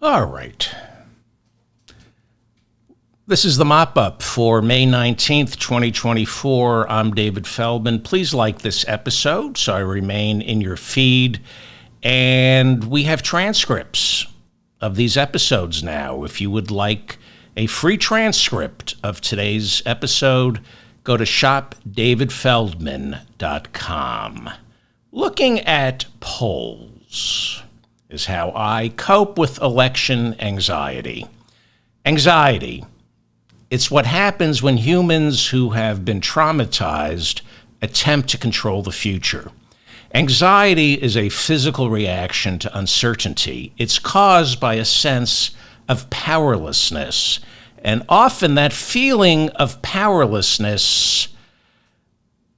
All right. This is the mop-up for May 19th, 2024. I'm David Feldman. Please like this episode so I remain in your feed. And we have transcripts of these episodes now. If you would like a free transcript of today's episode, go to shopdavidfeldman.com. Looking at polls is how I cope with election anxiety. Anxiety. It's what happens when humans who have been traumatized attempt to control the future. Anxiety is a physical reaction to uncertainty. It's caused by a sense of powerlessness. And often that feeling of powerlessness,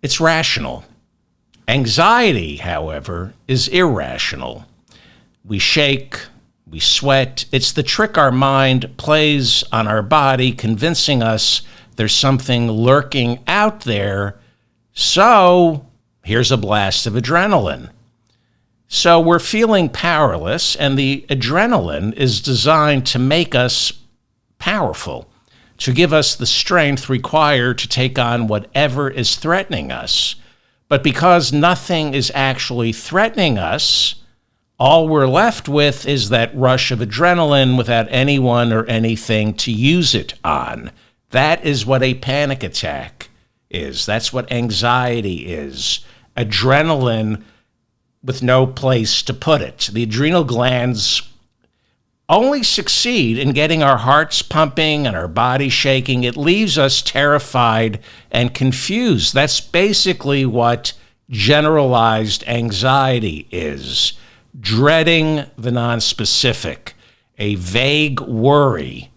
it's rational. Anxiety, however, is irrational. We shake, we sweat. It's the trick our mind plays on our body, convincing us there's something lurking out there. So here's a blast of adrenaline. So we're feeling powerless, and the adrenaline is designed to make us powerful, to give us the strength required to take on whatever is threatening us. But because nothing is actually threatening us, all we're left with is that rush of adrenaline without anyone or anything to use it on. That is what a panic attack is. That's what anxiety is. Adrenaline with no place to put it. The adrenal glands only succeed in getting our hearts pumping and our body shaking. It leaves us terrified and confused. That's basically what generalized anxiety is. Dreading the nonspecific, a vague worry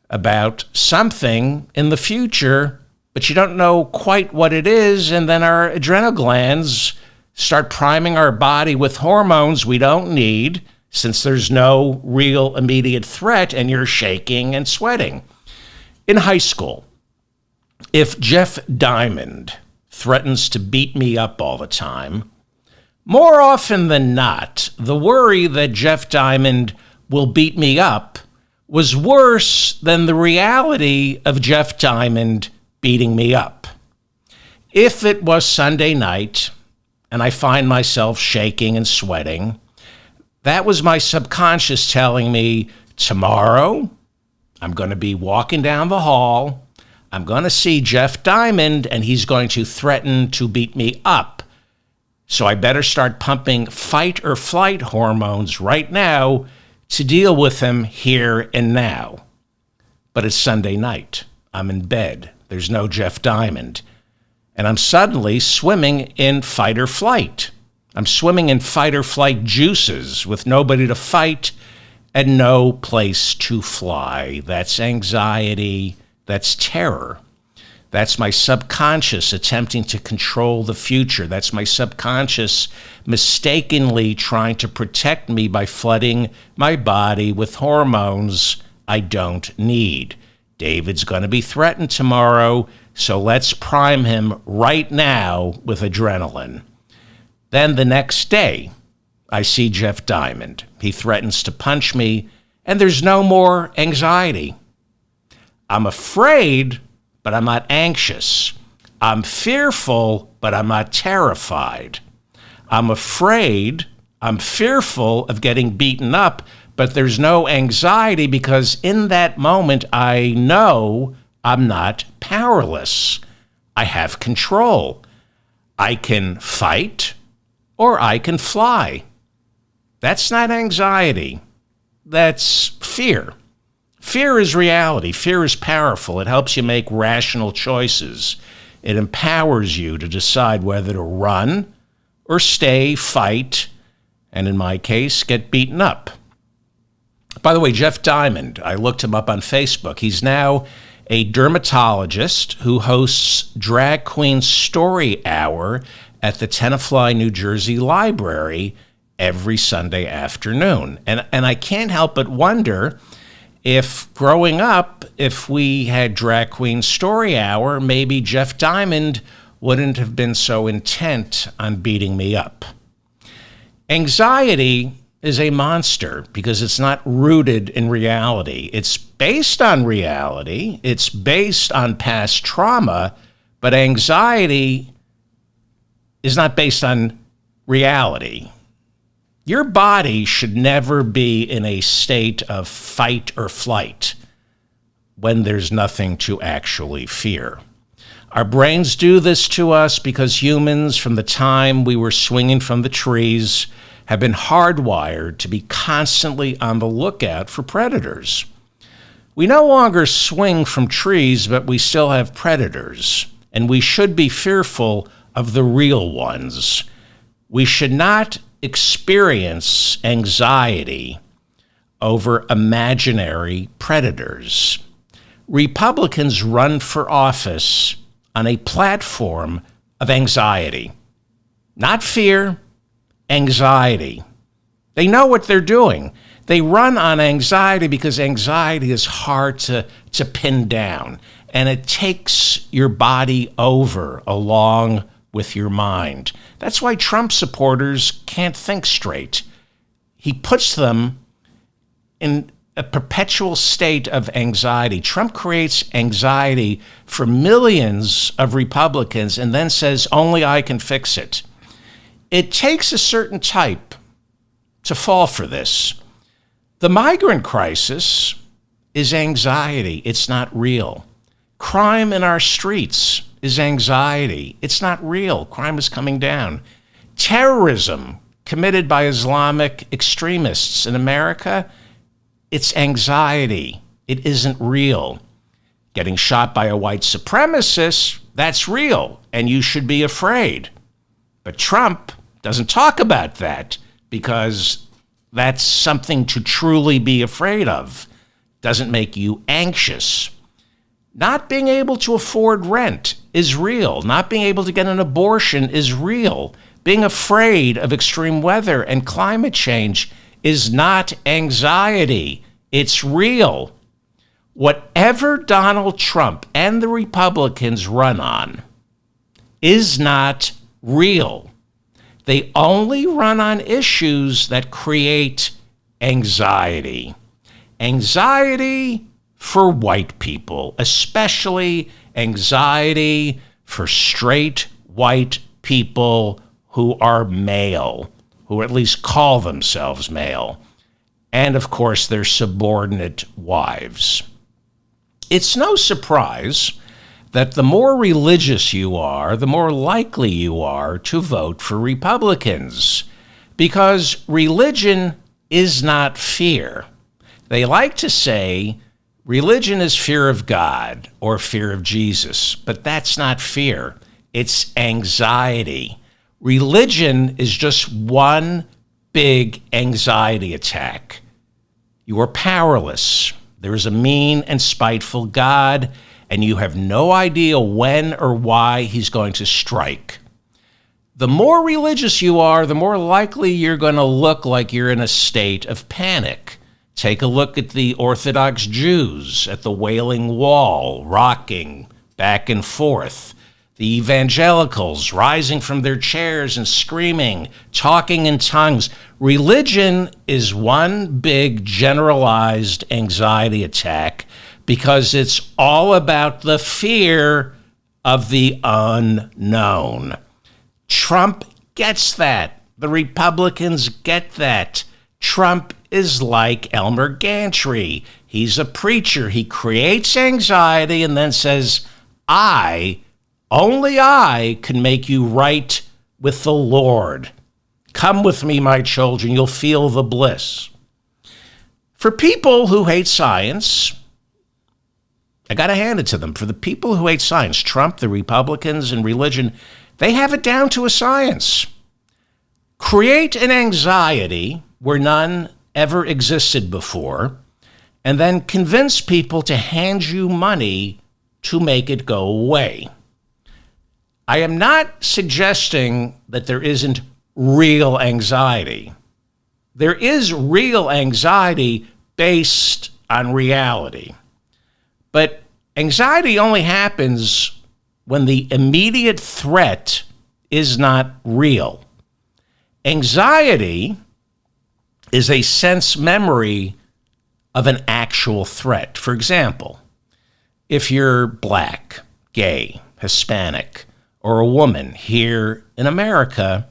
about something in the future, but you don't know quite what it is, and then our adrenal glands start priming our body with hormones we don't need, since there's no real immediate threat and you're shaking and sweating. In high school, if Jeff Diamond threatens to beat me up all the time, more often than not, the worry that Jeff Diamond will beat me up was worse than the reality of Jeff Diamond beating me up. If it was Sunday night and I find myself shaking and sweating, that was my subconscious telling me, tomorrow I'm going to be walking down the hall, I'm going to see Jeff Diamond, and he's going to threaten to beat me up. So I better start pumping fight or flight hormones right now to deal with him here and now. But it's Sunday night. I'm in bed. There's no Jeff Diamond. And I'm suddenly swimming in fight or flight. I'm swimming in fight or flight juices with nobody to fight and no place to fly. That's anxiety. That's terror. That's my subconscious attempting to control the future. That's my subconscious mistakenly trying to protect me by flooding my body with hormones I don't need. David's going to be threatened tomorrow, so let's prime him right now with adrenaline. Then the next day, I see Jeff Diamond. He threatens to punch me, and there's no more anxiety. I'm afraid, but I'm not anxious. I'm fearful, but I'm not terrified. I'm afraid, I'm fearful of getting beaten up, but there's no anxiety because in that moment I know I'm not powerless. I have control. I can fight or I can fly. That's not anxiety. That's fear. Fear is reality. Fear is powerful. It helps you make rational choices. It empowers you to decide whether to run or stay, fight, and in my case, get beaten up. By the way, Jeff Diamond, I looked him up on Facebook. He's now a dermatologist who hosts Drag Queen Story Hour at the Tenafly, New Jersey Library every Sunday afternoon. And I can't help but wonder if growing up, if we had Drag Queen Story Hour, maybe Jeff Diamond wouldn't have been so intent on beating me up. Anxiety is a monster because it's not rooted in reality. It's based on reality. It's based on past trauma, but anxiety is not based on reality. Your body should never be in a state of fight or flight when there's nothing to actually fear. Our brains do this to us because humans, from the time we were swinging from the trees, have been hardwired to be constantly on the lookout for predators. We no longer swing from trees, but we still have predators, and we should be fearful of the real ones. We should not experience anxiety over imaginary predators. Republicans run for office on a platform of anxiety, not fear, anxiety. They know what they're doing. They run on anxiety because anxiety is hard to pin down, and it takes your body over along with your mind. That's why Trump supporters can't think straight. He puts them in a perpetual state of anxiety. Trump creates anxiety for millions of Republicans and then says, only I can fix it. It takes a certain type to fall for this. The migrant crisis is anxiety. It's not real. Crime in our streets is anxiety. It's not real. Crime is coming down. Terrorism committed by Islamic extremists in America, it's anxiety. It isn't real. Getting shot by a white supremacist, that's real, and you should be afraid. But Trump doesn't talk about that because that's something to truly be afraid of. Doesn't make you anxious. Not being able to afford rent is real. Not being able to get an abortion is real. Being afraid of extreme weather and climate change is not anxiety. It's real. Whatever Donald Trump and the Republicans run on is not real. They only run on issues that create anxiety. Anxiety for white people, especially anxiety for straight white people who are male, who at least call themselves male, and of course their subordinate wives. It's no surprise that the more religious you are, the more likely you are to vote for Republicans, because religion is not fear. They like to say religion is fear of God or fear of Jesus, but that's not fear. It's anxiety. Religion is just one big anxiety attack. You are powerless. There is a mean and spiteful God, and you have no idea when or why he's going to strike. The more religious you are, the more likely you're going to look like you're in a state of panic. Take a look at the Orthodox Jews at the Wailing Wall, rocking back and forth. The evangelicals rising from their chairs and screaming, talking in tongues. Religion is one big generalized anxiety attack because it's all about the fear of the unknown. Trump gets that. The Republicans get that. Trump is like Elmer Gantry. He's a preacher. He creates anxiety and then says, only I can make you right with the Lord. Come with me, my children. You'll feel the bliss. For people who hate science, I got to hand it to them. For the people who hate science, Trump, the Republicans, and religion, they have it down to a science. Create an anxiety where none ever existed before, and then convince people to hand you money to make it go away. I am not suggesting that there isn't real anxiety. There is real anxiety based on reality. But anxiety only happens when the immediate threat is not real. Anxiety is a sense memory of an actual threat. For example, if you're black, gay, Hispanic, or a woman here in America,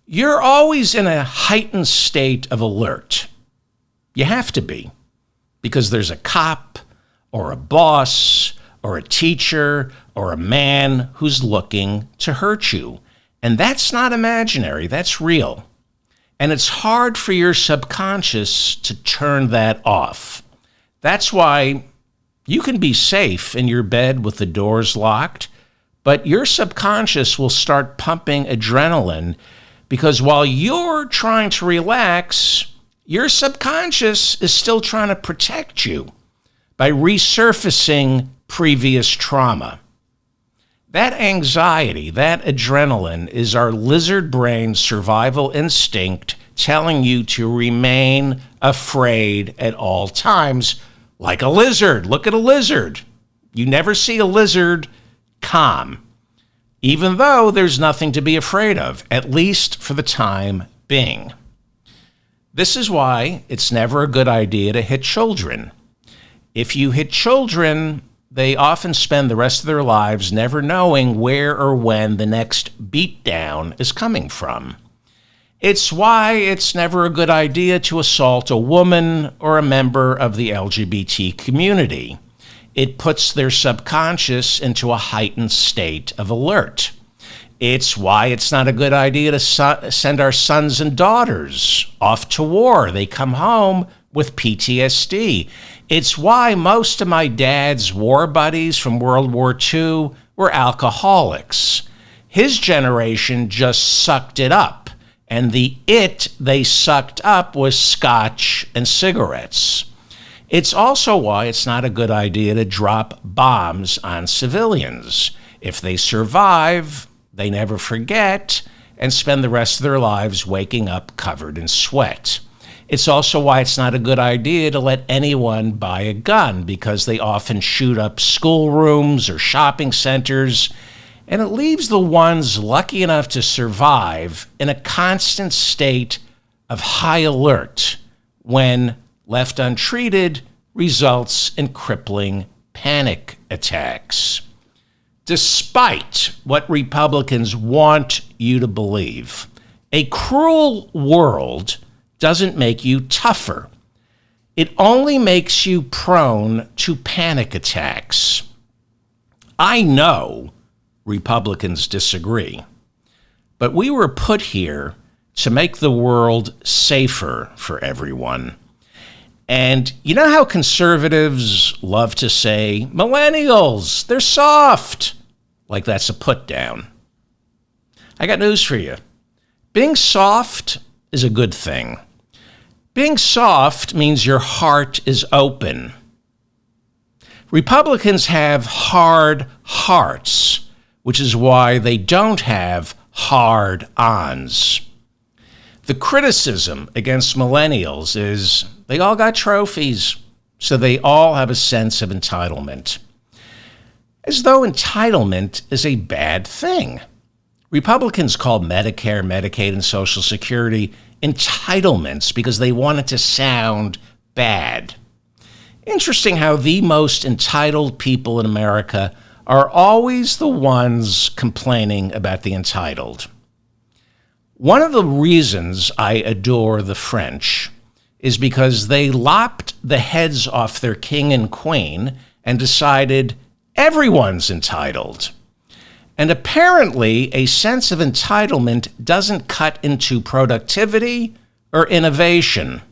you're always in a heightened state of alert. You have to be, because there's a cop or a boss or a teacher or a man who's looking to hurt you. And that's not imaginary, that's real. And it's hard for your subconscious to turn that off. That's why you can be safe in your bed with the doors locked, but your subconscious will start pumping adrenaline because while you're trying to relax, your subconscious is still trying to protect you by resurfacing previous trauma. That anxiety, that adrenaline is our lizard brain survival instinct telling you to remain afraid at all times, like a lizard. Look at a lizard. You never see a lizard calm, even though there's nothing to be afraid of, at least for the time being. This is why it's never a good idea to hit children. If you hit children, they often spend the rest of their lives never knowing where or when the next beatdown is coming from. It's why it's never a good idea to assault a woman or a member of the LGBT community. It puts their subconscious into a heightened state of alert. It's why it's not a good idea to send our sons and daughters off to war. They come home with PTSD. It's why most of my dad's war buddies from World War II were alcoholics. His generation just sucked it up, and the it they sucked up was scotch and cigarettes. It's also why it's not a good idea to drop bombs on civilians. If they survive, they never forget and spend the rest of their lives waking up covered in sweat. It's also why it's not a good idea to let anyone buy a gun, because they often shoot up schoolrooms or shopping centers, and it leaves the ones lucky enough to survive in a constant state of high alert when, left untreated, results in crippling panic attacks. Despite what Republicans want you to believe, a cruel world doesn't make you tougher. It only makes you prone to panic attacks. I know Republicans disagree, but we were put here to make the world safer for everyone. And you know how conservatives love to say, millennials, they're soft, like that's a put down. I got news for you. Being soft is a good thing. Being soft means your heart is open. Republicans have hard hearts, which is why they don't have hard-ons. The criticism against millennials is they all got trophies, so they all have a sense of entitlement. As though entitlement is a bad thing. Republicans call Medicare, Medicaid, and Social Security entitlements because they want it to sound bad. Interesting how the most entitled people in America are always the ones complaining about the entitled. One of the reasons I adore the French is because they lopped the heads off their king and queen and decided everyone's entitled. And apparently, a sense of entitlement doesn't cut into productivity or innovation.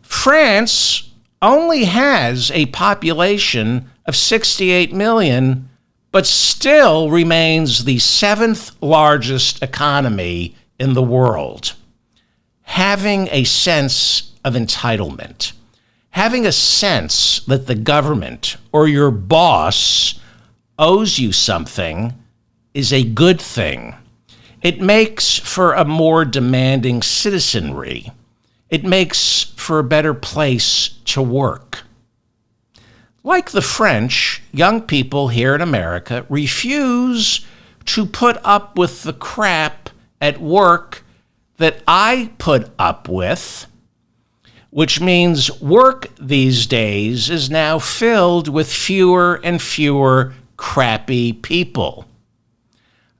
France only has a population of 68 million, but still remains the 7th largest economy in the world. Having a sense of entitlement, having a sense that the government or your boss owes you something is a good thing. It makes for a more demanding citizenry. It makes for a better place to work. Like the French, young people here in America refuse to put up with the crap at work that I put up with which means work these days is now filled with fewer and fewer crappy people.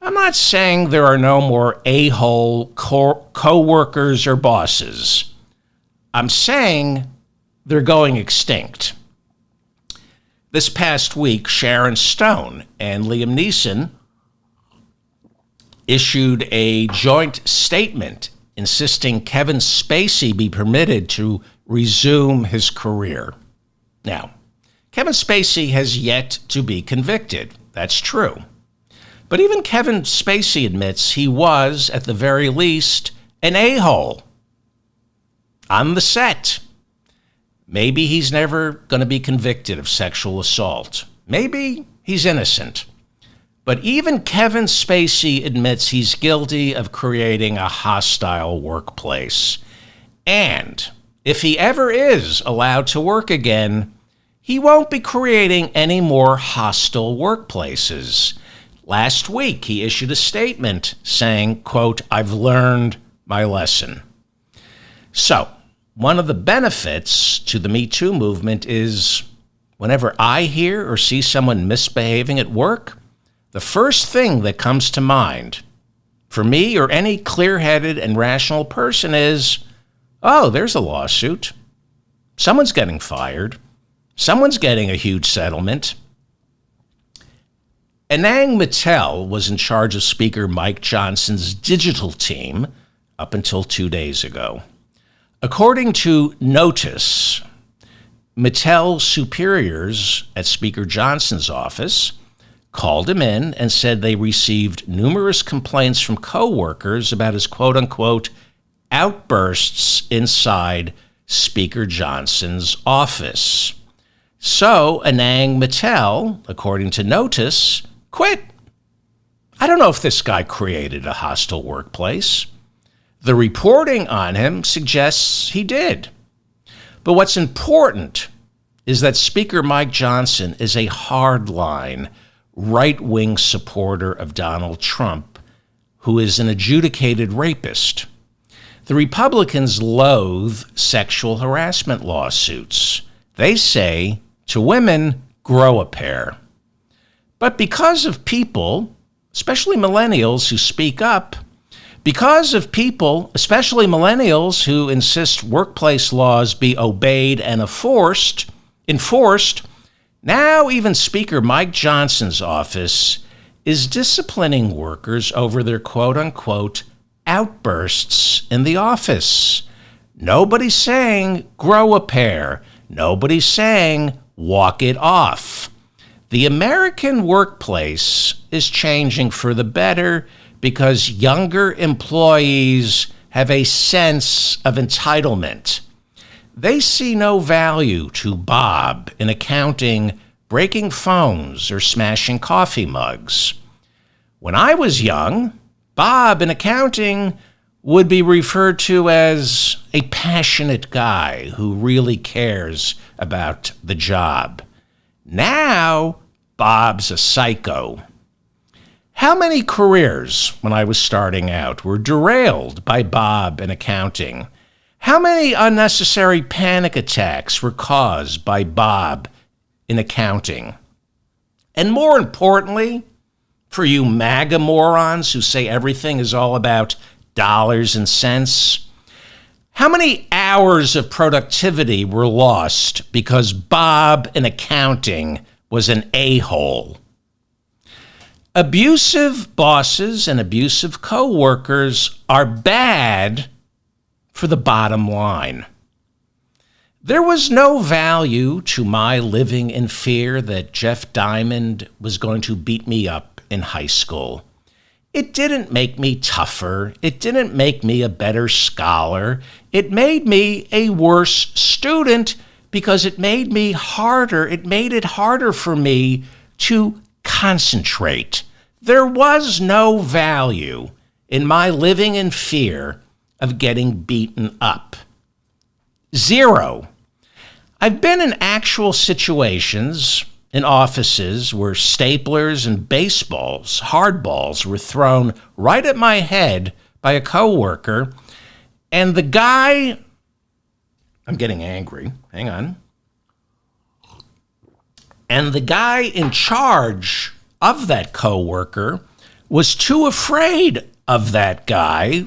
I'm not saying there are no more a-hole co-workers or bosses. I'm saying they're going extinct. This past week, Sharon Stone and Liam Neeson issued a joint statement insisting Kevin Spacey be permitted to resume his career. Now, Kevin Spacey has yet to be convicted. That's true. But even Kevin Spacey admits he was, at the very least, an a-hole on the set. Maybe he's never going to be convicted of sexual assault. Maybe he's innocent. But even Kevin Spacey admits he's guilty of creating a hostile workplace. And if he ever is allowed to work again, he won't be creating any more hostile workplaces. Last week, he issued a statement saying, quote, "I've learned my lesson." So, one of the benefits to the Me Too movement is whenever I hear or see someone misbehaving at work, the first thing that comes to mind for me or any clear-headed and rational person is, oh, there's a lawsuit. Someone's getting fired. Someone's getting a huge settlement. Anang Mittal was in charge of Speaker Mike Johnson's digital team up until 2 days ago. According to Notice, Mittal's superiors at Speaker Johnson's office called him in and said they received numerous complaints from co-workers about his quote-unquote outbursts inside Speaker Johnson's office. So Anang Mittal, according to Notice, quit. I don't know if this guy created a hostile workplace. The reporting on him suggests he did. But what's important is that Speaker Mike Johnson is a hardline, right-wing supporter of Donald Trump, who is an adjudicated rapist. The Republicans loathe sexual harassment lawsuits. They say to women, grow a pair. But because of people, especially millennials who speak up, because of people, especially millennials who insist workplace laws be obeyed and enforced, now even Speaker Mike Johnson's office is disciplining workers over their quote-unquote outbursts in the office. Nobody's saying grow a pair. Nobody's saying walk it off. The American workplace is changing for the better because younger employees have a sense of entitlement. They see no value to Bob in accounting, breaking phones, or smashing coffee mugs. When I was young, Bob in accounting would be referred to as a passionate guy who really cares about the job. Now, Bob's a psycho. How many careers, when I was starting out, were derailed by Bob in accounting? How many unnecessary panic attacks were caused by Bob in accounting? And more importantly, for you MAGA morons who say everything is all about dollars and cents, how many hours of productivity were lost because Bob in accounting was an a-hole? Abusive bosses and abusive co-workers are bad for the bottom line. There was no value to my living in fear that Jeff Diamond was going to beat me up in high school. It didn't make me tougher. It didn't make me a better scholar. It made me a worse student because it made me harder. It made it harder for me to concentrate. There was no value in my living in fear of getting beaten up. Zero. I've been in actual situations in offices where staplers and baseballs, hardballs, were thrown right at my head by a coworker, and the guy I'm getting angry. Hang on. And the guy in charge of that coworker was too afraid of that guy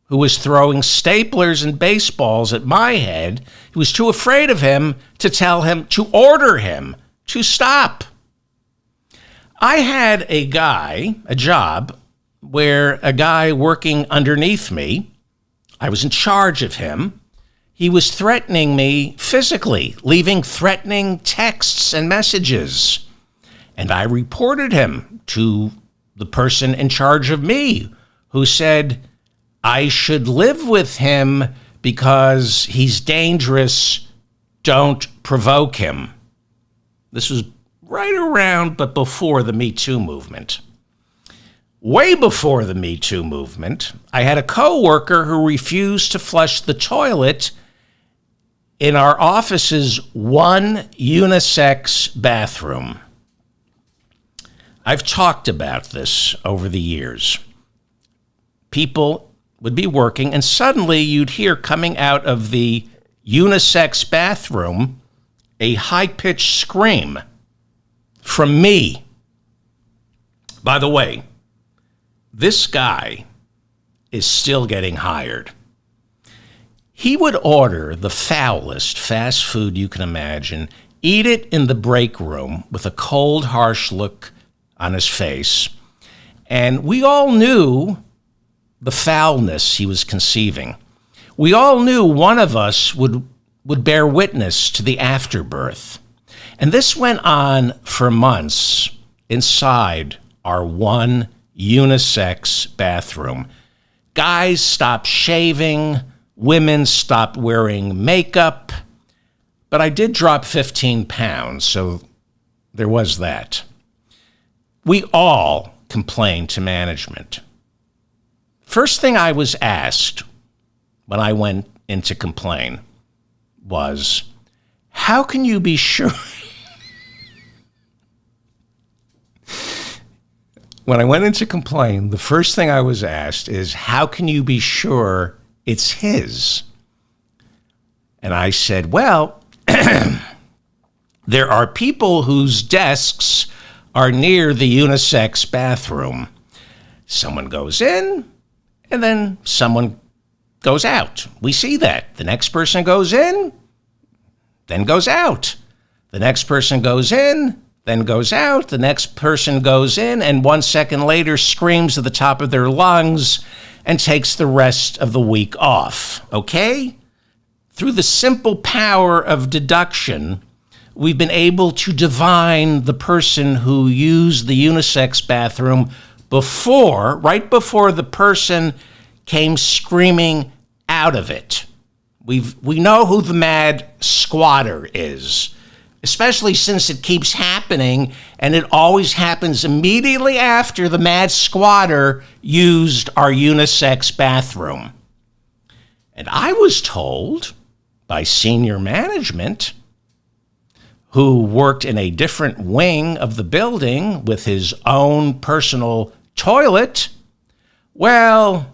who was throwing staplers and baseballs at my head. He was too afraid of him to tell him, to order him to stop. I had a job where a guy working underneath me, I was in charge of him. He was threatening me physically, leaving threatening texts and messages. And I reported him to the person in charge of me, who said I should live with him because he's dangerous. Don't provoke him. This was right around, but before the Me Too movement. Way before the Me Too movement, I had a coworker who refused to flush the toilet in our office's one unisex bathroom. I've talked about this over the years. People would be working, and suddenly you'd hear coming out of the unisex bathroom a high-pitched scream from me. By the way, this guy is still getting hired. He would order the foulest fast food you can imagine, eat it in the break room with a cold, harsh look on his face, and we all knew the foulness he was conceiving. We all knew one of us would bear witness to the afterbirth. And this went on for months inside our one unisex bathroom. Guys stopped shaving, women stopped wearing makeup, but I did drop 15 pounds, so there was that. We all complained to management. First thing I was asked when I went in to complain was, how can you be sure? When I went in to complain, the first thing I was asked is, how can you be sure it's his? And I said, well, there are people whose desks are near the unisex bathroom. Someone goes in, and then someone goes out. We see that. The next person goes in, then goes out. The next person goes in, then goes out. The next person goes in, and 1 second later screams at the top of their lungs and takes the rest of the week off. Okay? Through the simple power of deduction, we've been able to divine the person who used the unisex bathroom right before the person came screaming out of it. We know who the mad squatter is, especially since it keeps happening, and it always happens immediately after the mad squatter used our unisex bathroom. And I was told by senior management, who worked in a different wing of the building with his own personal toilet, well,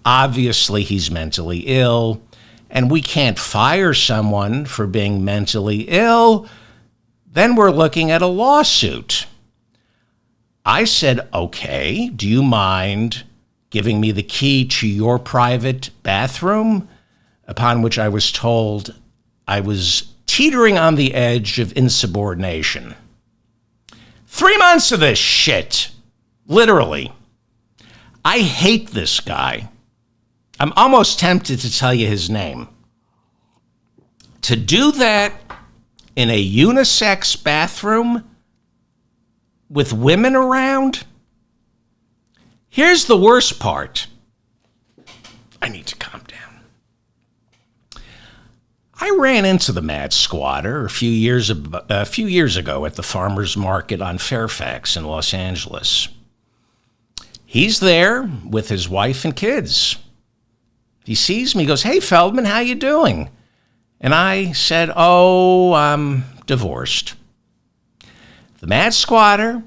obviously he's mentally ill, and we can't fire someone for being mentally ill. Then we're looking at a lawsuit. I said, okay, do you mind giving me the key to your private bathroom? Upon which I was told I was teetering on the edge of insubordination. 3 months of this shit. Literally. I hate this guy. I'm almost tempted to tell you his name. To do that in a unisex bathroom with women around? Here's the worst part. I need to calm down. I ran into the mad squatter a few years ago at the farmer's market on Fairfax in Los Angeles. He's there with his wife and kids. He sees me, goes, "Hey, Feldman, how you doing?" And I said, "Oh, I'm divorced." The mad squatter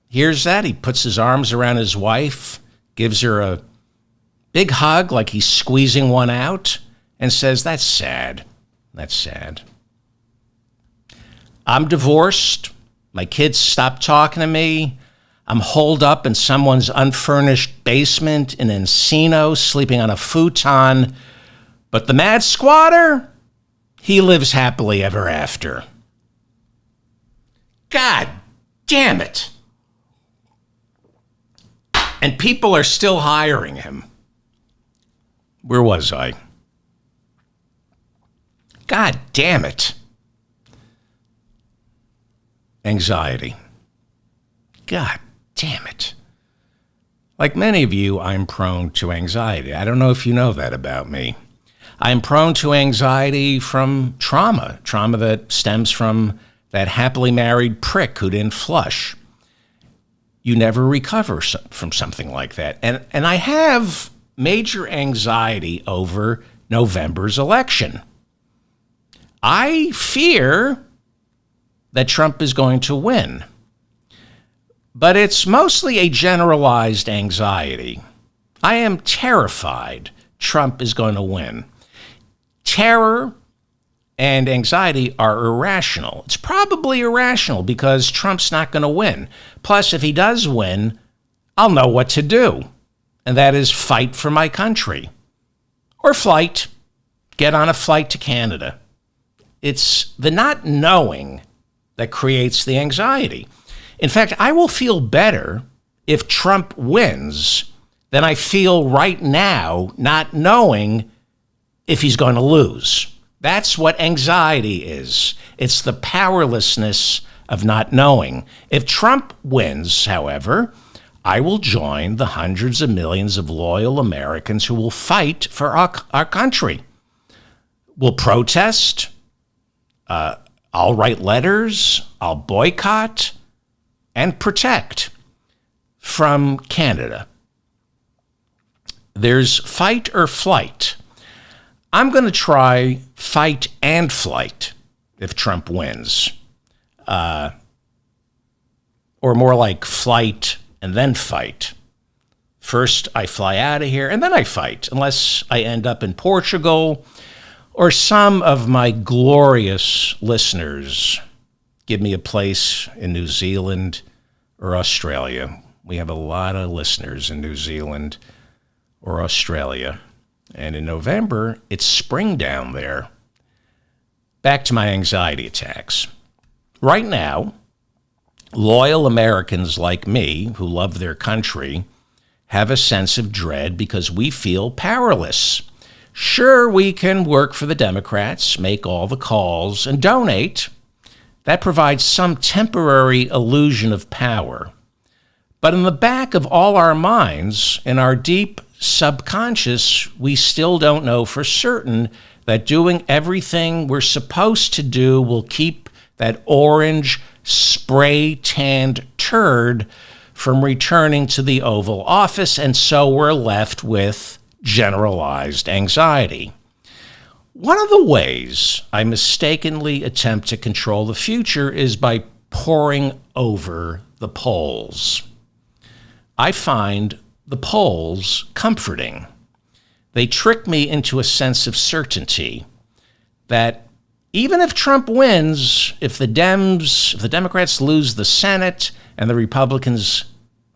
hears that. He puts his arms around his wife, gives her a big hug like he's squeezing one out, and says, "That's sad. That's sad. I'm divorced. My kids stopped talking to me. I'm holed up in someone's unfurnished basement in Encino, sleeping on a futon. But the mad squatter, he lives happily ever after. God damn it. And people are still hiring him. Where was I? God damn it. Anxiety. God damn it. Like many of you, I'm prone to anxiety. I don't know if you know that about me. I'm prone to anxiety from trauma that stems from that happily married prick who didn't flush. You never recover from something like that. And I have major anxiety over November's election. I fear that Trump is going to win. But it's mostly a generalized anxiety. I am terrified Trump is going to win. Terror and anxiety are irrational. It's probably irrational because Trump's not going to win. Plus, if he does win, I'll know what to do. And that is fight for my country. Or flight. Get on a flight to Canada. It's the not knowing that creates the anxiety. In fact, I will feel better if Trump wins than I feel right now not knowing if he's going to lose. That's what anxiety is. It's the powerlessness of not knowing. If Trump wins, however, I will join the hundreds of millions of loyal Americans who will fight for our country. We'll protest. I'll write letters. I'll boycott and protect from Canada. There's fight or flight. I'm going to try fight and flight if Trump wins. Or more like flight and then fight. First, I fly out of here and then I fight, unless I end up in Portugal or some of my glorious listeners give me a place in New Zealand or Australia. We have a lot of listeners in New Zealand or Australia. And in November, it's spring down there. Back to my anxiety attacks. Right now, loyal Americans like me who love their country have a sense of dread because we feel powerless. Sure, we can work for the Democrats, make all the calls, and donate. That provides some temporary illusion of power. But in the back of all our minds, in our deep subconscious, we still don't know for certain that doing everything we're supposed to do will keep that orange spray-tanned turd from returning to the Oval Office, and so we're left with generalized anxiety. One of the ways I mistakenly attempt to control the future is by poring over the polls. I find the polls comforting. They trick me into a sense of certainty that even if Trump wins, if the Democrats lose the Senate and the Republicans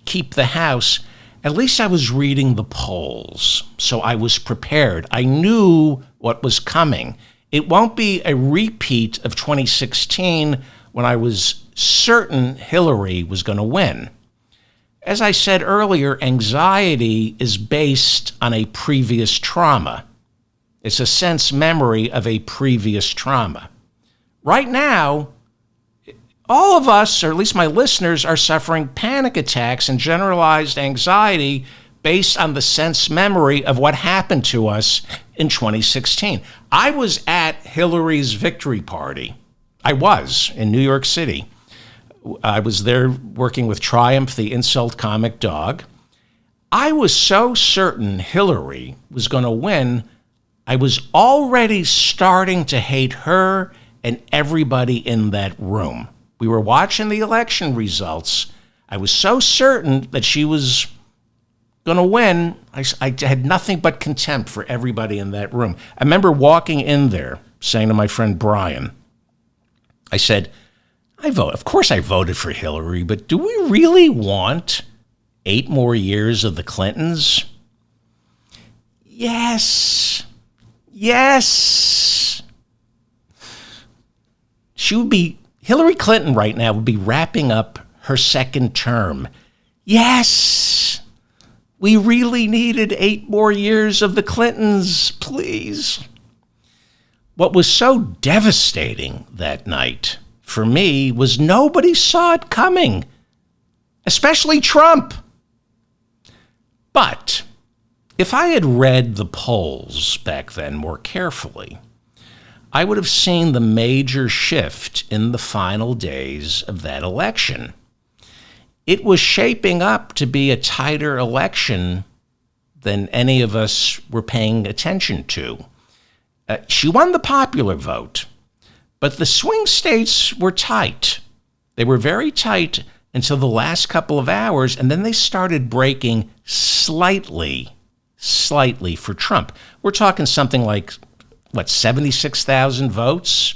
keep the House, at least I was reading the polls, so I was prepared. I knew what was coming. It won't be a repeat of 2016 when I was certain Hillary was going to win. As I said earlier, anxiety is based on a previous trauma. It's a sense memory of a previous trauma. Right now, all of us, or at least my listeners, are suffering panic attacks and generalized anxiety based on the sense memory of what happened to us in 2016. I was at Hillary's victory party. I was in New York City. I was there working with Triumph, the insult comic dog. I was so certain Hillary was going to win, I was already starting to hate her and everybody in that room. We were watching the election results. I was so certain that she was going to win. I had nothing but contempt for everybody in that room. I remember walking in there saying to my friend Brian, I said, of course I voted for Hillary, but do we really want 8 more years of the Clintons? Yes. Hillary Clinton right now would be wrapping up her second term. Yes. We really needed 8 more years of the Clintons, please. What was so devastating that night for me was nobody saw it coming, especially Trump. But if I had read the polls back then more carefully, I would have seen the major shift in the final days of that election. It was shaping up to be a tighter election than any of us were paying attention to. She won the popular vote, but the swing states were tight. They were very tight until the last couple of hours, and then they started breaking slightly for Trump. We're talking something like, 76,000 votes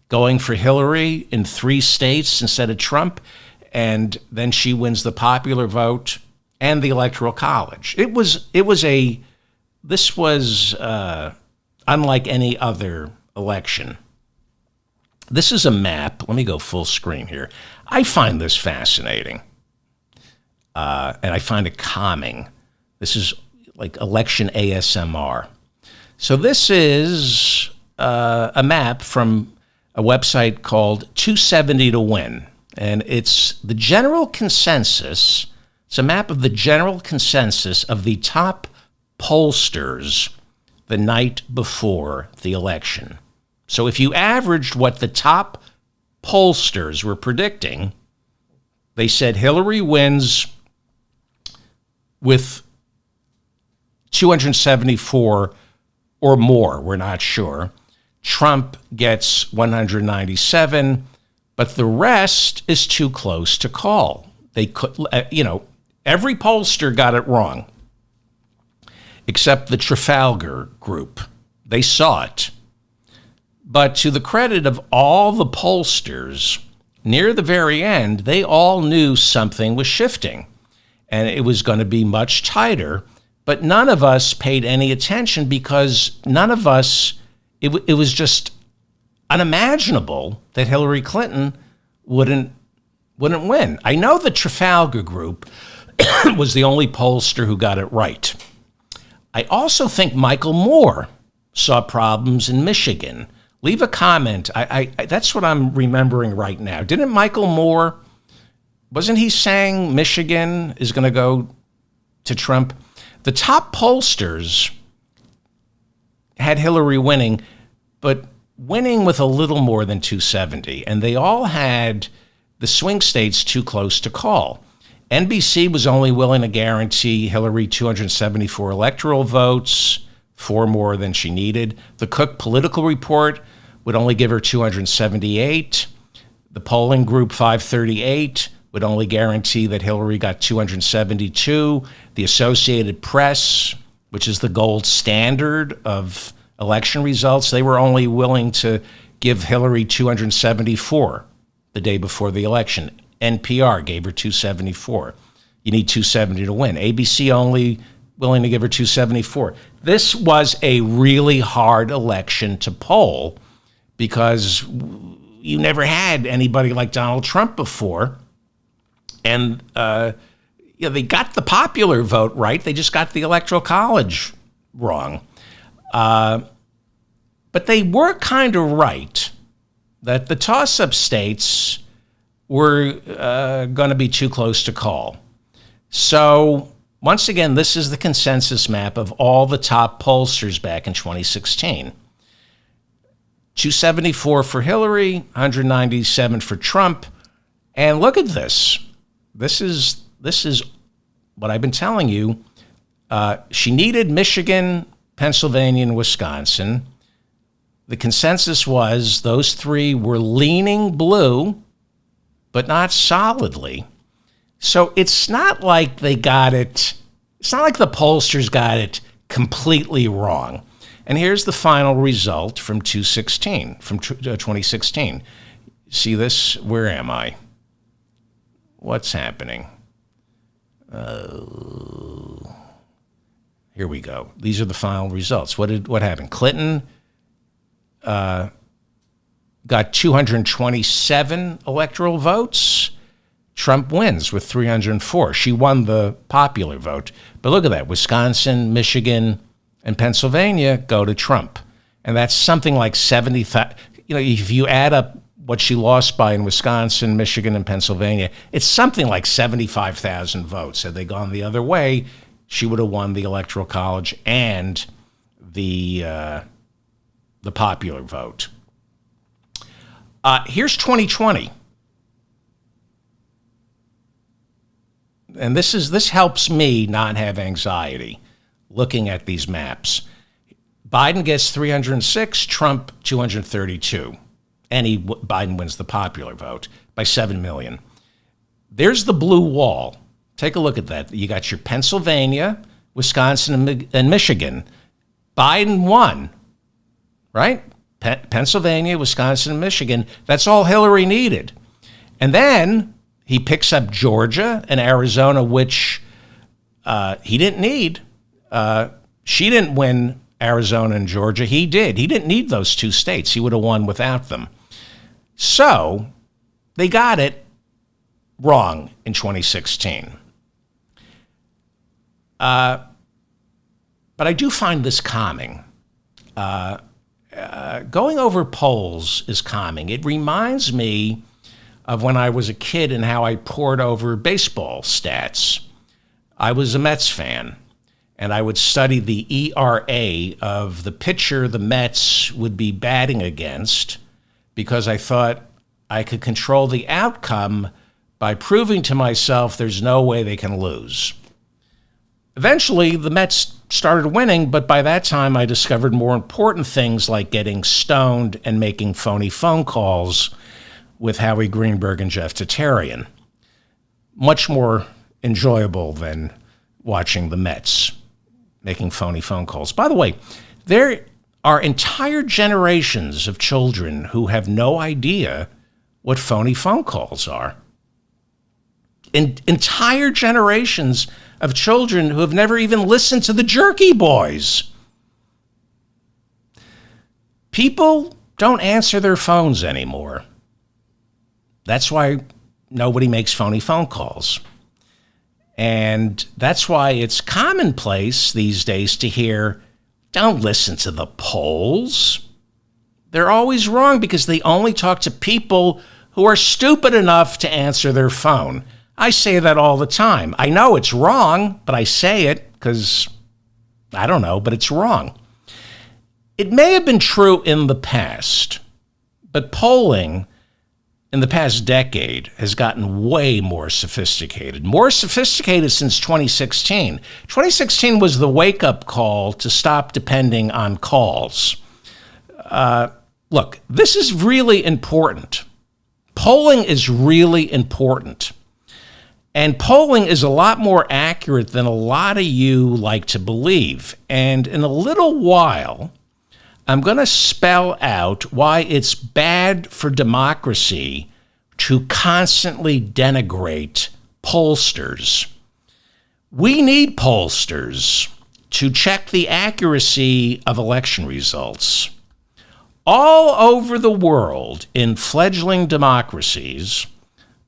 going for Hillary in 3 states instead of Trump, and then she wins the popular vote and the Electoral College. This was unlike any other election. This is a map. Let me go full screen here. I find this fascinating, and I find it calming. This is like election ASMR. So this is a map from a website called 270 to Win, and it's the general consensus. It's a map of the general consensus of the top pollsters the night before the election. So if you averaged what the top pollsters were predicting, they said Hillary wins with 274 or more, we're not sure. Trump gets 197, but the rest is too close to call. They could, every pollster got it wrong, except the Trafalgar group. They saw it. But to the credit of all the pollsters, near the very end, they all knew something was shifting, and it was going to be much tighter. But none of us paid any attention because none of us, it was just unimaginable that Hillary Clinton wouldn't win. I know the Trafalgar group was the only pollster who got it right. I also think Michael Moore saw problems in Michigan. Leave a comment. I that's what I'm remembering right now. Didn't Michael Moore, wasn't he saying Michigan is going to go to Trump? The top pollsters had Hillary winning, but winning with a little more than 270. And they all had the swing states too close to call. NBC was only willing to guarantee Hillary 274 electoral votes, 4 more than she needed. The Cook Political Report would only give her 278. The polling group 538 would only guarantee that Hillary got 272. The Associated Press, which is the gold standard of election results, they were only willing to give Hillary 274 the day before the election. NPR gave her 274. You need 270 to win. ABC only willing to give her 274. This was a really hard election to poll because you never had anybody like Donald Trump before. And they got the popular vote right. They just got the Electoral College wrong. But they were kind of right that the toss-up states were going to be too close to call. So once again, this is the consensus map of all the top pollsters back in 2016. 274 for Hillary, 197 for Trump. And look at this. This is what I've been telling you. She needed Michigan, Pennsylvania, and Wisconsin. The consensus was those 3 were leaning blue, but not solidly. So it's not like they got it. It's not like the pollsters got it completely wrong. And here's the final result from 2016. See this? Where am I? What's happening? Here we go. These are the final results. What happened? Clinton got 227 electoral votes. Trump wins with 304. She won the popular vote. But look at that. Wisconsin, Michigan, and Pennsylvania go to Trump. And that's something like 70,000. If you add up what she lost by in Wisconsin, Michigan, and Pennsylvania, it's something like 75,000 votes. Had they gone the other way, she would have won the Electoral College and the popular vote. Here's 2020. And this helps me not have anxiety looking at these maps. Biden gets 306, Trump 232. And Biden wins the popular vote by 7 million. There's the blue wall. Take a look at that. You got your Pennsylvania, Wisconsin, and Michigan. Biden won, right? Pennsylvania, Wisconsin, and Michigan. That's all Hillary needed. And then he picks up Georgia and Arizona, which he didn't need. She didn't win Arizona and Georgia. He did. He didn't need those two states. He would have won without them. So they got it wrong in 2016. But I do find this calming. Going over polls is calming. It reminds me of when I was a kid and how I pored over baseball stats. I was a Mets fan, and I would study the ERA of the pitcher the Mets would be batting against because I thought I could control the outcome by proving to myself there's no way they can lose. Eventually, the Mets started winning, but by that time I discovered more important things like getting stoned and making phony phone calls with Howie Greenberg and Jeff Tatarian. Much more enjoyable than watching the Mets making phony phone calls. By the way, there are entire generations of children who have no idea what phony phone calls are. Entire generations of children who have never even listened to the Jerky Boys. People don't answer their phones anymore. That's why nobody makes phony phone calls. And that's why it's commonplace these days to hear, don't listen to the polls. They're always wrong because they only talk to people who are stupid enough to answer their phone. I say that all the time. I know it's wrong, but I say it because I don't know, but it's wrong. It may have been true in the past, but polling in the past decade has gotten way more sophisticated. More sophisticated since 2016. 2016 was the wake-up call to stop depending on calls. Look, this is really important. Polling is really important. And polling is a lot more accurate than a lot of you like to believe. And in a little while, I'm going to spell out why it's bad for democracy to constantly denigrate pollsters. We need pollsters to check the accuracy of election results. All over the world, in fledgling democracies,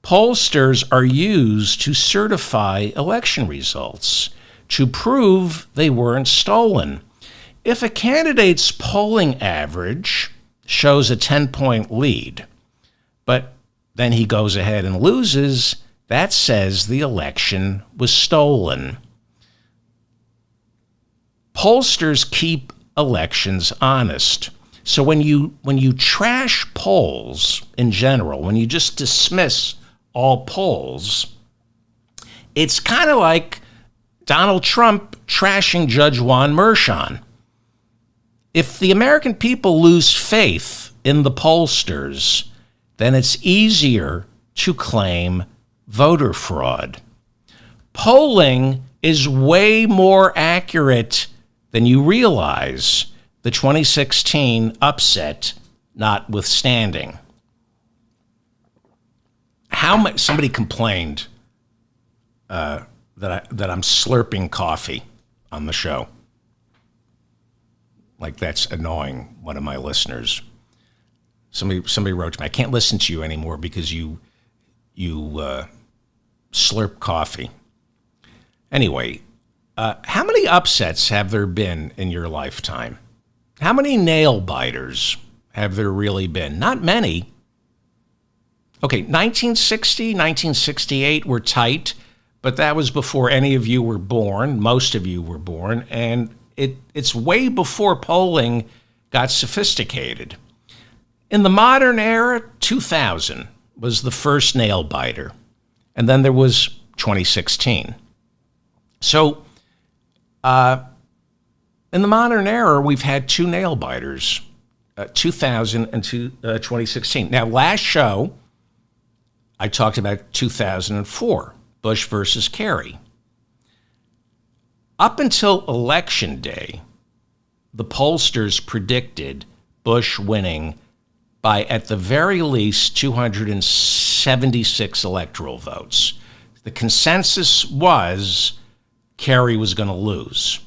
pollsters are used to certify election results, to prove they weren't stolen. If a candidate's polling average shows a 10-point lead, but then he goes ahead and loses, that says the election was stolen. Pollsters keep elections honest. So when you trash polls in general, when you just dismiss all polls, it's kind of like Donald Trump trashing Judge Juan Merchan. If the American people lose faith in the pollsters, then it's easier to claim voter fraud. Polling is way more accurate than you realize. the 2016 upset notwithstanding. Somebody complained that I'm slurping coffee on the show. Like, that's annoying one of my listeners. Somebody wrote to me, I can't listen to you anymore because you slurp coffee. Anyway, how many upsets have there been in your lifetime? How many nail biters have there really been? Not many. Okay, 1960, 1968 were tight, but that was before any of you were born. Most of you were born, and it's way before polling got sophisticated. In the modern era, 2000 was the first nail biter, and then there was 2016. So, in the modern era, we've had two nail biters, 2000 and 2016. Now, last show, I talked about 2004, Bush versus Kerry. Up until Election Day, the pollsters predicted Bush winning by, at the very least, 276 electoral votes. The consensus was Kerry was going to lose.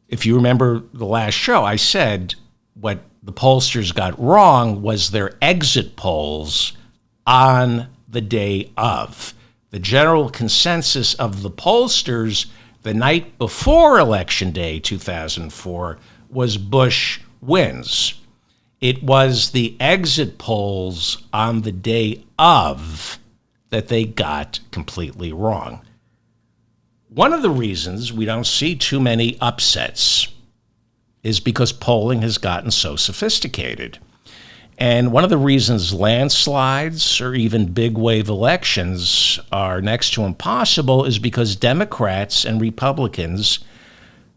If you remember the last show, I said what the pollsters got wrong was their exit polls on the day of. The general consensus of the pollsters the night before Election Day 2004 was Bush wins. It was the exit polls on the day of that they got completely wrong. One of the reasons we don't see too many upsets is because polling has gotten so sophisticated. And one of the reasons landslides or even big wave elections are next to impossible is because Democrats and Republicans,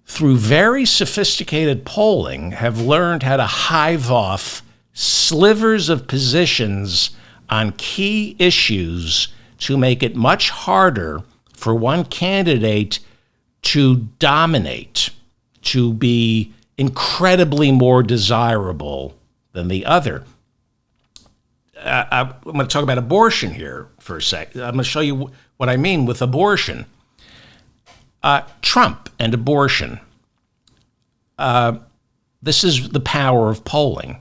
through very sophisticated polling, have learned how to hive off slivers of positions on key issues to make it much harder for one candidate to dominate, to be incredibly more desirable than the other. I'm going to talk about abortion here for a sec. I'm going to show you what I mean with abortion. Trump and abortion. This is the power of polling.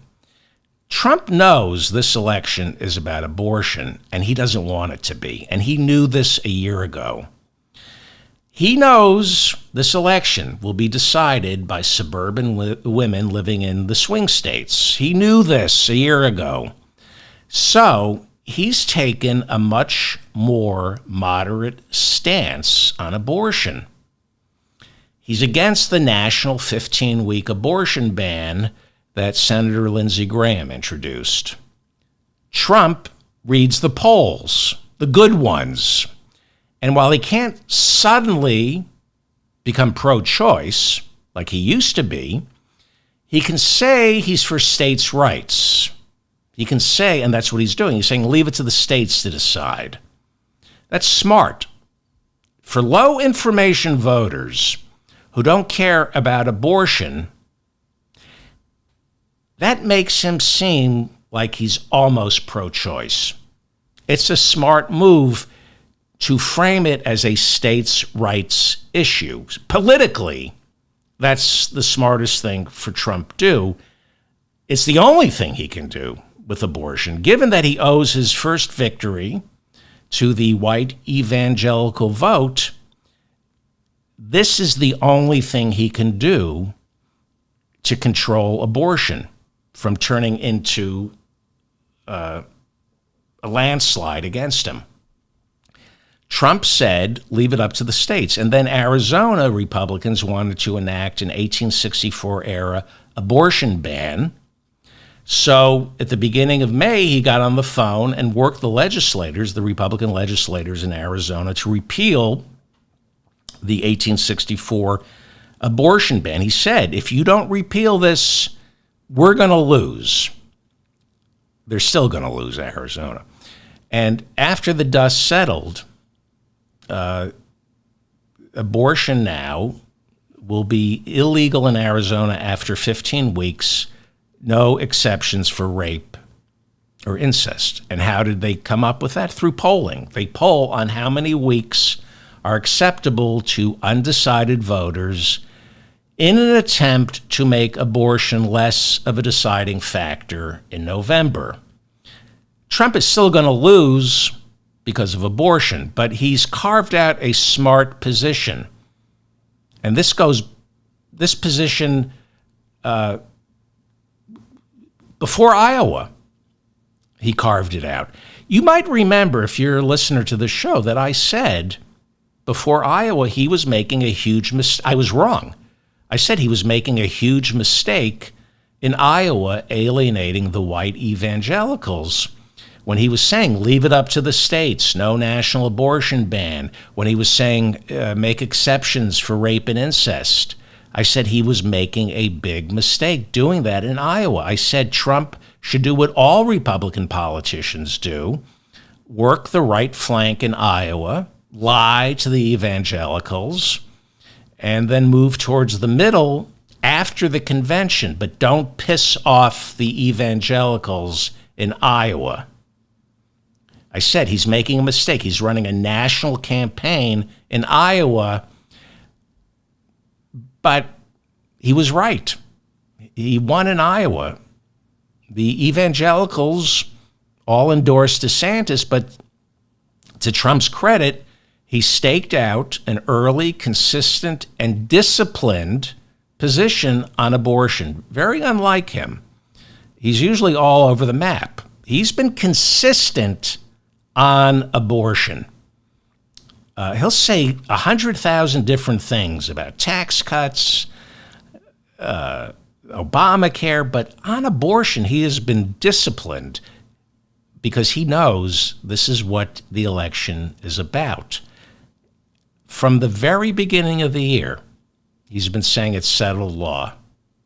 Trump knows this election is about abortion, and he doesn't want it to be. And he knew this a year ago. He knows this election will be decided by suburban women living in the swing states. He knew this a year ago. So he's taken a much more moderate stance on abortion. He's against the national 15-week abortion ban that Senator Lindsey Graham introduced. Trump reads the polls, the good ones. And while he can't suddenly become pro-choice like he used to be, he can say he's for states' rights. He can say, and that's what he's doing, he's saying leave it to the states to decide. That's smart. For low information voters who don't care about abortion, that makes him seem like he's almost pro-choice. It's a smart move to frame it as a states' rights issue. Politically, that's the smartest thing for Trump to do. It's the only thing he can do with abortion, given that he owes his first victory to the white evangelical vote. This is the only thing he can do to control abortion from turning into a landslide against him. Trump said, leave it up to the states. And then Arizona Republicans wanted to enact an 1864-era abortion ban. So at the beginning of May, he got on the phone and worked the legislators, the Republican legislators in Arizona, to repeal the 1864 abortion ban. He said, if you don't repeal this, we're going to lose. They're still going to lose, Arizona. And after the dust settled, abortion now will be illegal in Arizona after 15 weeks, no exceptions for rape or incest. And how did they come up with that? Through polling. They poll on how many weeks are acceptable to undecided voters in an attempt to make abortion less of a deciding factor in November. Trump is still going to lose because of abortion, but he's carved out a smart position. And this position before Iowa, he carved it out. You might remember, if you're a listener to the show, that I said before Iowa he was making a huge mistake. I was wrong. I said he was making a huge mistake in Iowa, alienating the white evangelicals, when he was saying, leave it up to the states, no national abortion ban, when he was saying, make exceptions for rape and incest. I said he was making a big mistake doing that in Iowa. I said Trump should do what all Republican politicians do, work the right flank in Iowa, lie to the evangelicals, and then move towards the middle after the convention, but don't piss off the evangelicals in Iowa. I said he's making a mistake. He's running a national campaign in Iowa, but he was right. He won in Iowa. The evangelicals all endorsed DeSantis, but to Trump's credit, he staked out an early, consistent, and disciplined position on abortion. Very unlike him. He's usually all over the map. He's been consistent on abortion. He'll say 100,000 different things about tax cuts, Obamacare, but on abortion, he has been disciplined because he knows this is what the election is about. From the very beginning of the year, he's been saying it's settled law,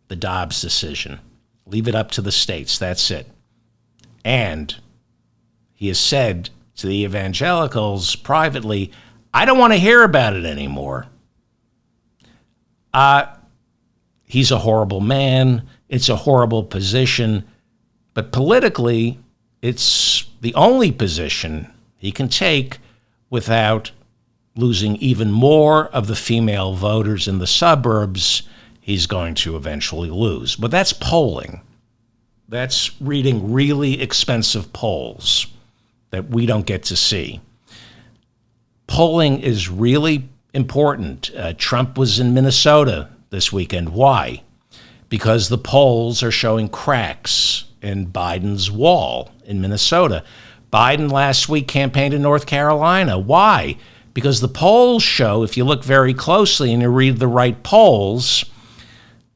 the Dobbs decision. Leave it up to the states, that's it. And he has said to the evangelicals privately, I don't want to hear about it anymore. He's a horrible man. It's a horrible position. But politically, it's the only position he can take without losing even more of the female voters in the suburbs he's going to eventually lose. But that's polling. That's reading really expensive polls that we don't get to see. Polling is really important. Trump was in Minnesota this weekend. Why? Because the polls are showing cracks in Biden's wall in Minnesota. Biden last week campaigned in North Carolina. Why? Because the polls show, if you look very closely and you read the right polls,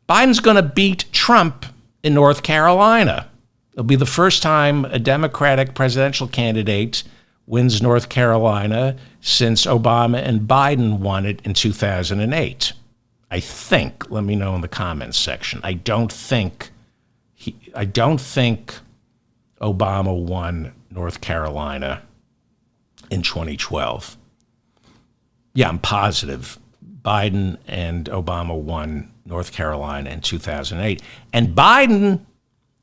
Biden's going to beat Trump in North Carolina. It'll be the first time a Democratic presidential candidate wins North Carolina since Obama and Biden won it in 2008. I think. Let me know in the comments section. I don't think Obama won North Carolina in 2012. Yeah, I'm positive Biden and Obama won North Carolina in 2008. And Biden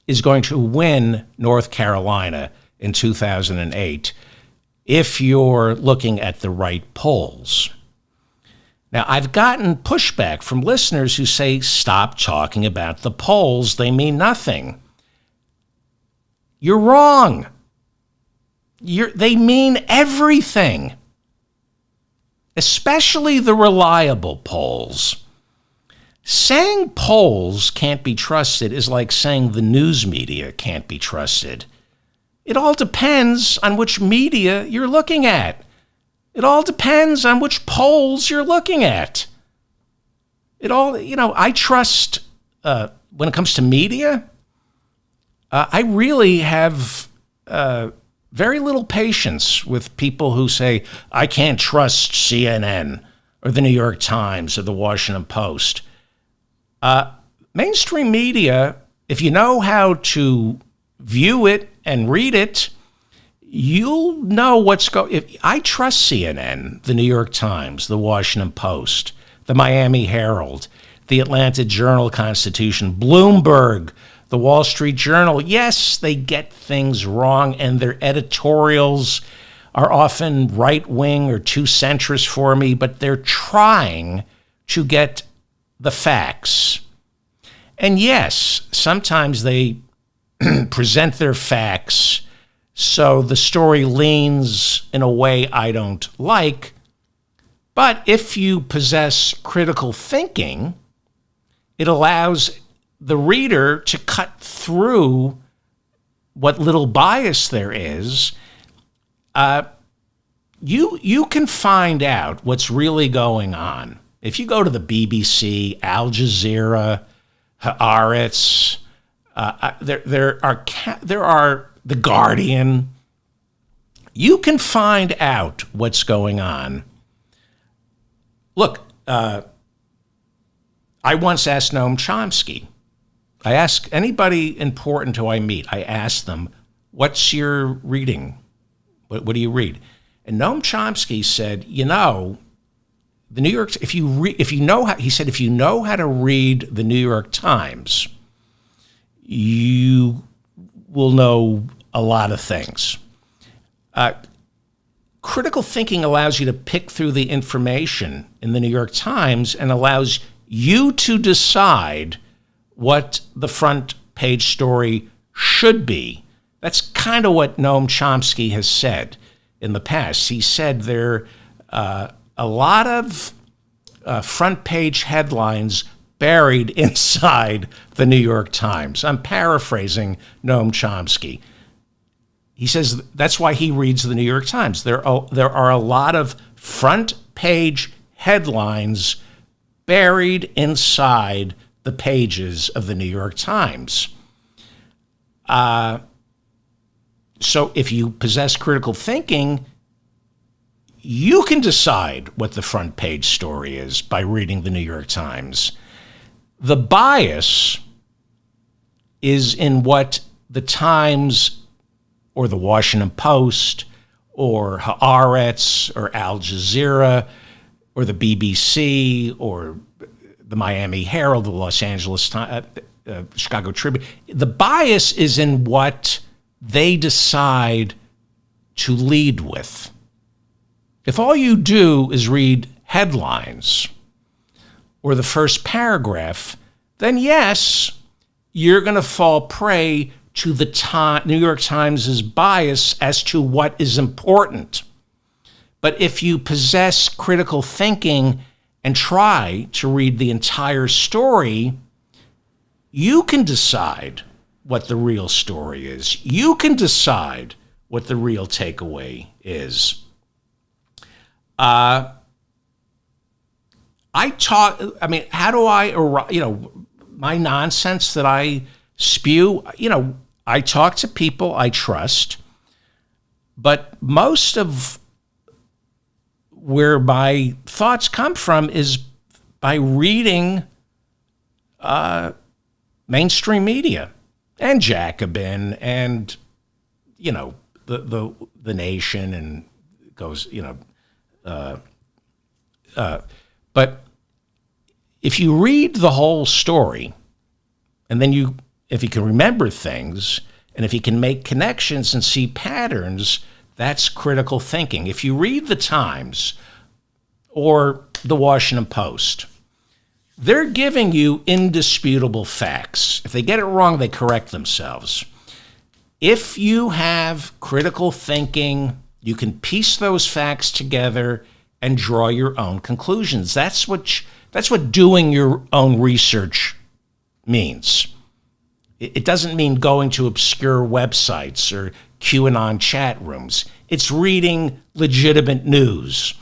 is going to win North Carolina in 2008 if you're looking at the right polls. Now, I've gotten pushback from listeners who say, stop talking about the polls. They mean nothing. You're wrong. They mean everything, especially the reliable polls. Saying polls can't be trusted is like saying the news media can't be trusted. It all depends on which media you're looking at. It all depends on which polls you're looking at. I trust, when it comes to media, I really have very little patience with people who say, I can't trust CNN or the New York Times or the Washington Post. Mainstream media, if you know how to view it and read it, you'll know what's going. I trust CNN, the New York Times, the Washington Post, the Miami Herald, the Atlanta Journal-Constitution, Bloomberg, the Wall Street Journal. Yes, they get things wrong, and their editorials are often right-wing or too centrist for me, but they're trying to get the facts. And yes, sometimes they present their facts so the story leans in a way I don't like. But if you possess critical thinking, it allows the reader to cut through what little bias there is. You can find out what's really going on. If you go to the BBC, Al Jazeera, Haaretz, there are The Guardian. You can find out what's going on. Look, I once asked Noam Chomsky. I ask anybody important who I meet, I ask them, what's your reading? What do you read? And Noam Chomsky said, the New York, if you know how to read the New York Times, you will know a lot of things. Critical thinking allows you to pick through the information in the New York Times and allows you to decide what the front page story should be. That's kind of what Noam Chomsky has said in the past. He said there are a lot of front page headlines buried inside the New York Times. I'm paraphrasing Noam Chomsky. He says that's why he reads the New York Times. There are a lot of front page headlines buried inside the pages of the New York Times. So if you possess critical thinking, you can decide what the front page story is by reading the New York Times. The bias is in what the Times or the Washington Post or Haaretz or Al Jazeera or the BBC or the Miami Herald, the Los Angeles Times, Chicago Tribune. The bias is in what they decide to lead with. If all you do is read headlines or the first paragraph, then yes, you're going to fall prey to the New York Times' bias as to what is important. But if you possess critical thinking and try to read the entire story, you can decide what the real story is. You can decide what the real takeaway is. How do I, my nonsense that I spew, I talk to people I trust, but most of where my thoughts come from is by reading mainstream media and Jacobin and, the Nation and goes, but if you read the whole story, and then if you can remember things, and if you can make connections and see patterns, that's critical thinking. If you read the Times or the Washington Post, they're giving you indisputable facts. If they get it wrong, they correct themselves. If you have critical thinking, you can piece those facts together and draw your own conclusions. That's what doing your own research means. It doesn't mean going to obscure websites or QAnon chat rooms. It's reading legitimate news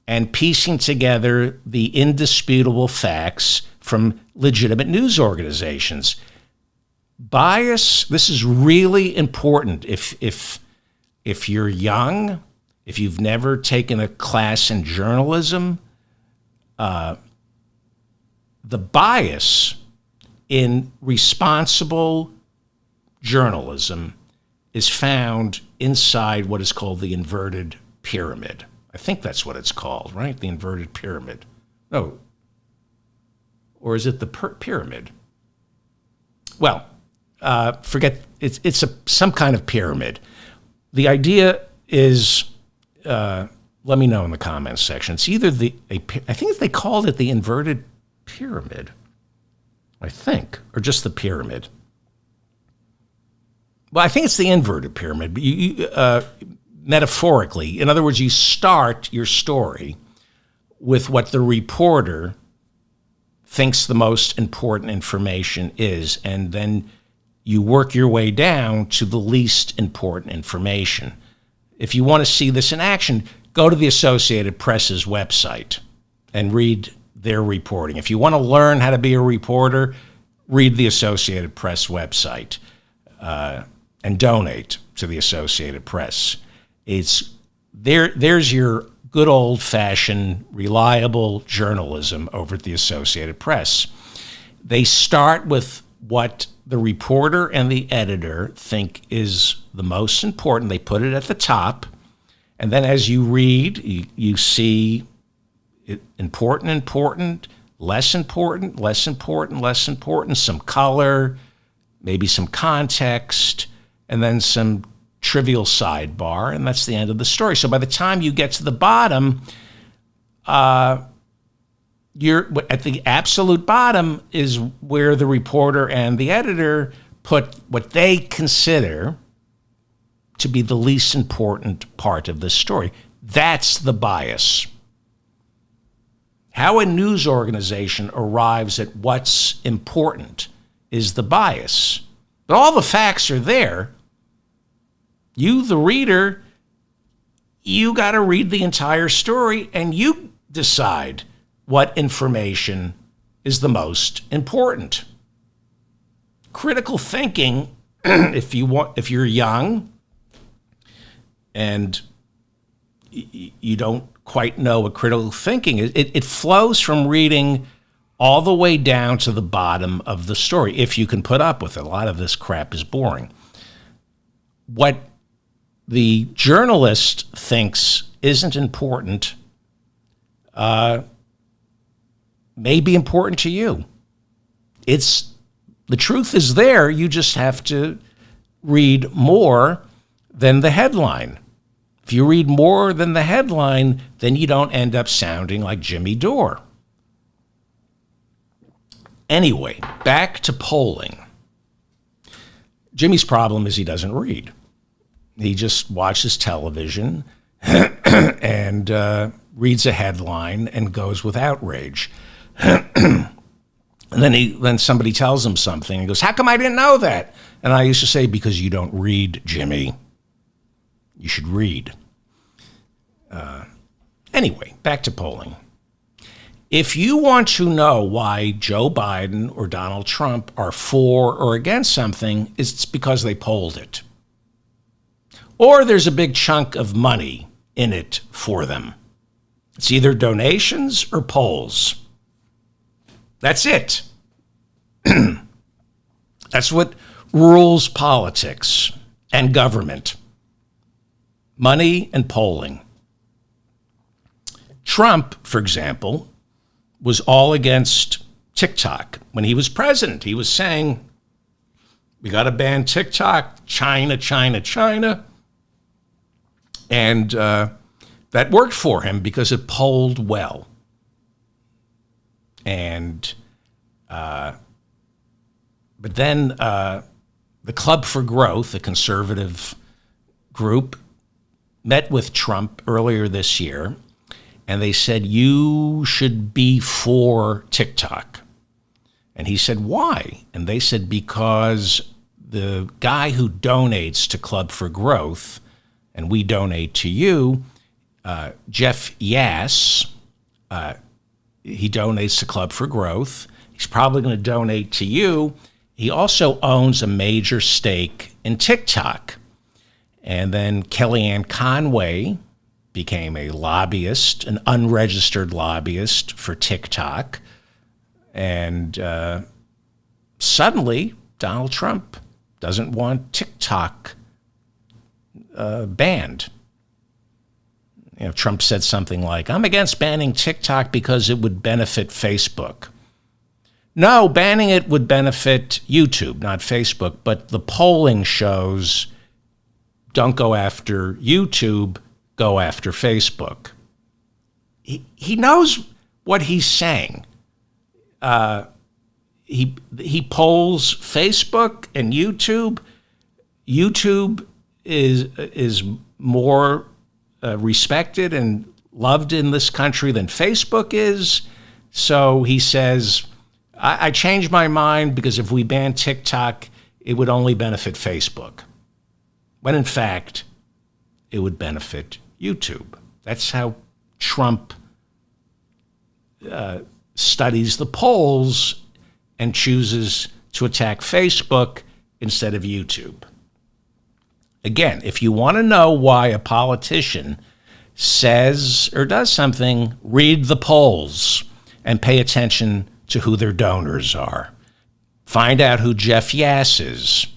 and piecing together the indisputable facts from legitimate news organizations. Bias, this is really important. If you're young, if you've never taken a class in journalism, the bias in responsible journalism is found inside what is called the inverted pyramid. I think that's what it's called, right? The inverted pyramid. No, Or is it the pyramid? Well, forget, it's some kind of pyramid. The idea is, let me know in the comments section. It's either I think they called it the inverted pyramid, I think, or just the pyramid. Well, I think it's the inverted pyramid, metaphorically. In other words, you start your story with what the reporter thinks the most important information is, and then you work your way down to the least important information. If you want to see this in action, go to the Associated Press's website and read their reporting. If you want to learn how to be a reporter, read the Associated Press website and donate to the Associated Press. There's your good old-fashioned, reliable journalism over at the Associated Press. They start with what the reporter and the editor think is the most important. They put it at the top. And then as you read, you see it important, less important, some color, maybe some context, and then some trivial sidebar, and that's the end of the story. So by the time you get to the bottom, you're at the absolute bottom is where the reporter and the editor put what they consider to be the least important part of the story. That's the bias. How a news organization arrives at what's important is the bias. But all the facts are there. You, the reader, you got to read the entire story and you decide what information is the most important. Critical thinking, if you're young and you don't quite know what critical thinking is, it flows from reading all the way down to the bottom of the story, if you can put up with it. A lot of this crap is boring. What the journalist thinks isn't important may be important to you. The truth is there. You just have to read more than the headline. If you read more than the headline, then you don't end up sounding like Jimmy Dore. Anyway, back to polling. Jimmy's problem is he doesn't read. He just watches television and reads a headline and goes with outrage. And then somebody tells him something and goes, "How come I didn't know that?" And I used to say, "Because you don't read, Jimmy. You should read." Anyway, back to polling. If you want to know why Joe Biden or Donald Trump are for or against something, it's because they polled it. Or there's a big chunk of money in it for them. It's either donations or polls. That's it. That's what rules politics and government. Money and polling. Trump, for example, was all against TikTok. When he was president, he was saying, we got to ban TikTok, China. And that worked for him because it polled well. And but then the Club for Growth, a conservative group, met with Trump earlier this year, and they said, you should be for TikTok. And he said, why? And they said, because the guy who donates to Club for Growth, and we donate to you, Jeff Yass, he donates to Club for Growth. He's probably going to donate to you. He also owns a major stake in TikTok. And then Kellyanne Conway became a lobbyist, an unregistered lobbyist for TikTok. And suddenly, Donald Trump doesn't want TikTok banned. Trump said something like, I'm against banning TikTok because it would benefit Facebook. No, banning it would benefit YouTube, not Facebook, but the polling shows don't go after YouTube, go after Facebook. He knows what he's saying. He polls Facebook and YouTube. YouTube is more respected and loved in this country than Facebook is. So he says, I changed my mind because if we ban TikTok, it would only benefit Facebook. When in fact, it would benefit YouTube. That's how Trump studies the polls and chooses to attack Facebook instead of YouTube. Again, if you want to know why a politician says or does something, read the polls and pay attention to who their donors are. Find out who Jeff Yass is.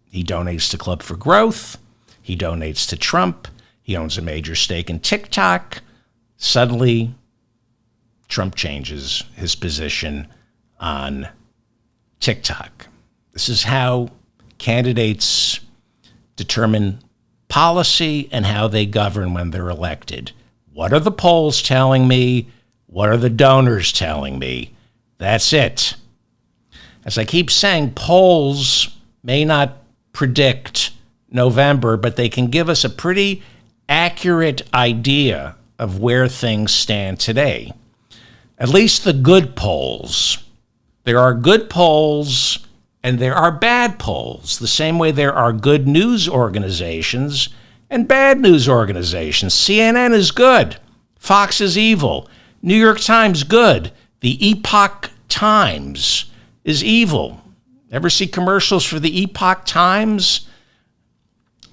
He donates to Club for Growth. He donates to Trump. He owns a major stake in TikTok. Suddenly, Trump changes his position on TikTok. This is how candidates determine policy and how they govern when they're elected. What are the polls telling me? What are the donors telling me? That's it. As I keep saying, polls may not predict November, but they can give us a pretty accurate idea of where things stand today. At least the good polls. There are good polls and there are bad polls, the same way there are good news organizations and bad news organizations. CNN is good. Fox is evil. New York Times, good. The Epoch Times is evil. Ever see commercials for the Epoch Times?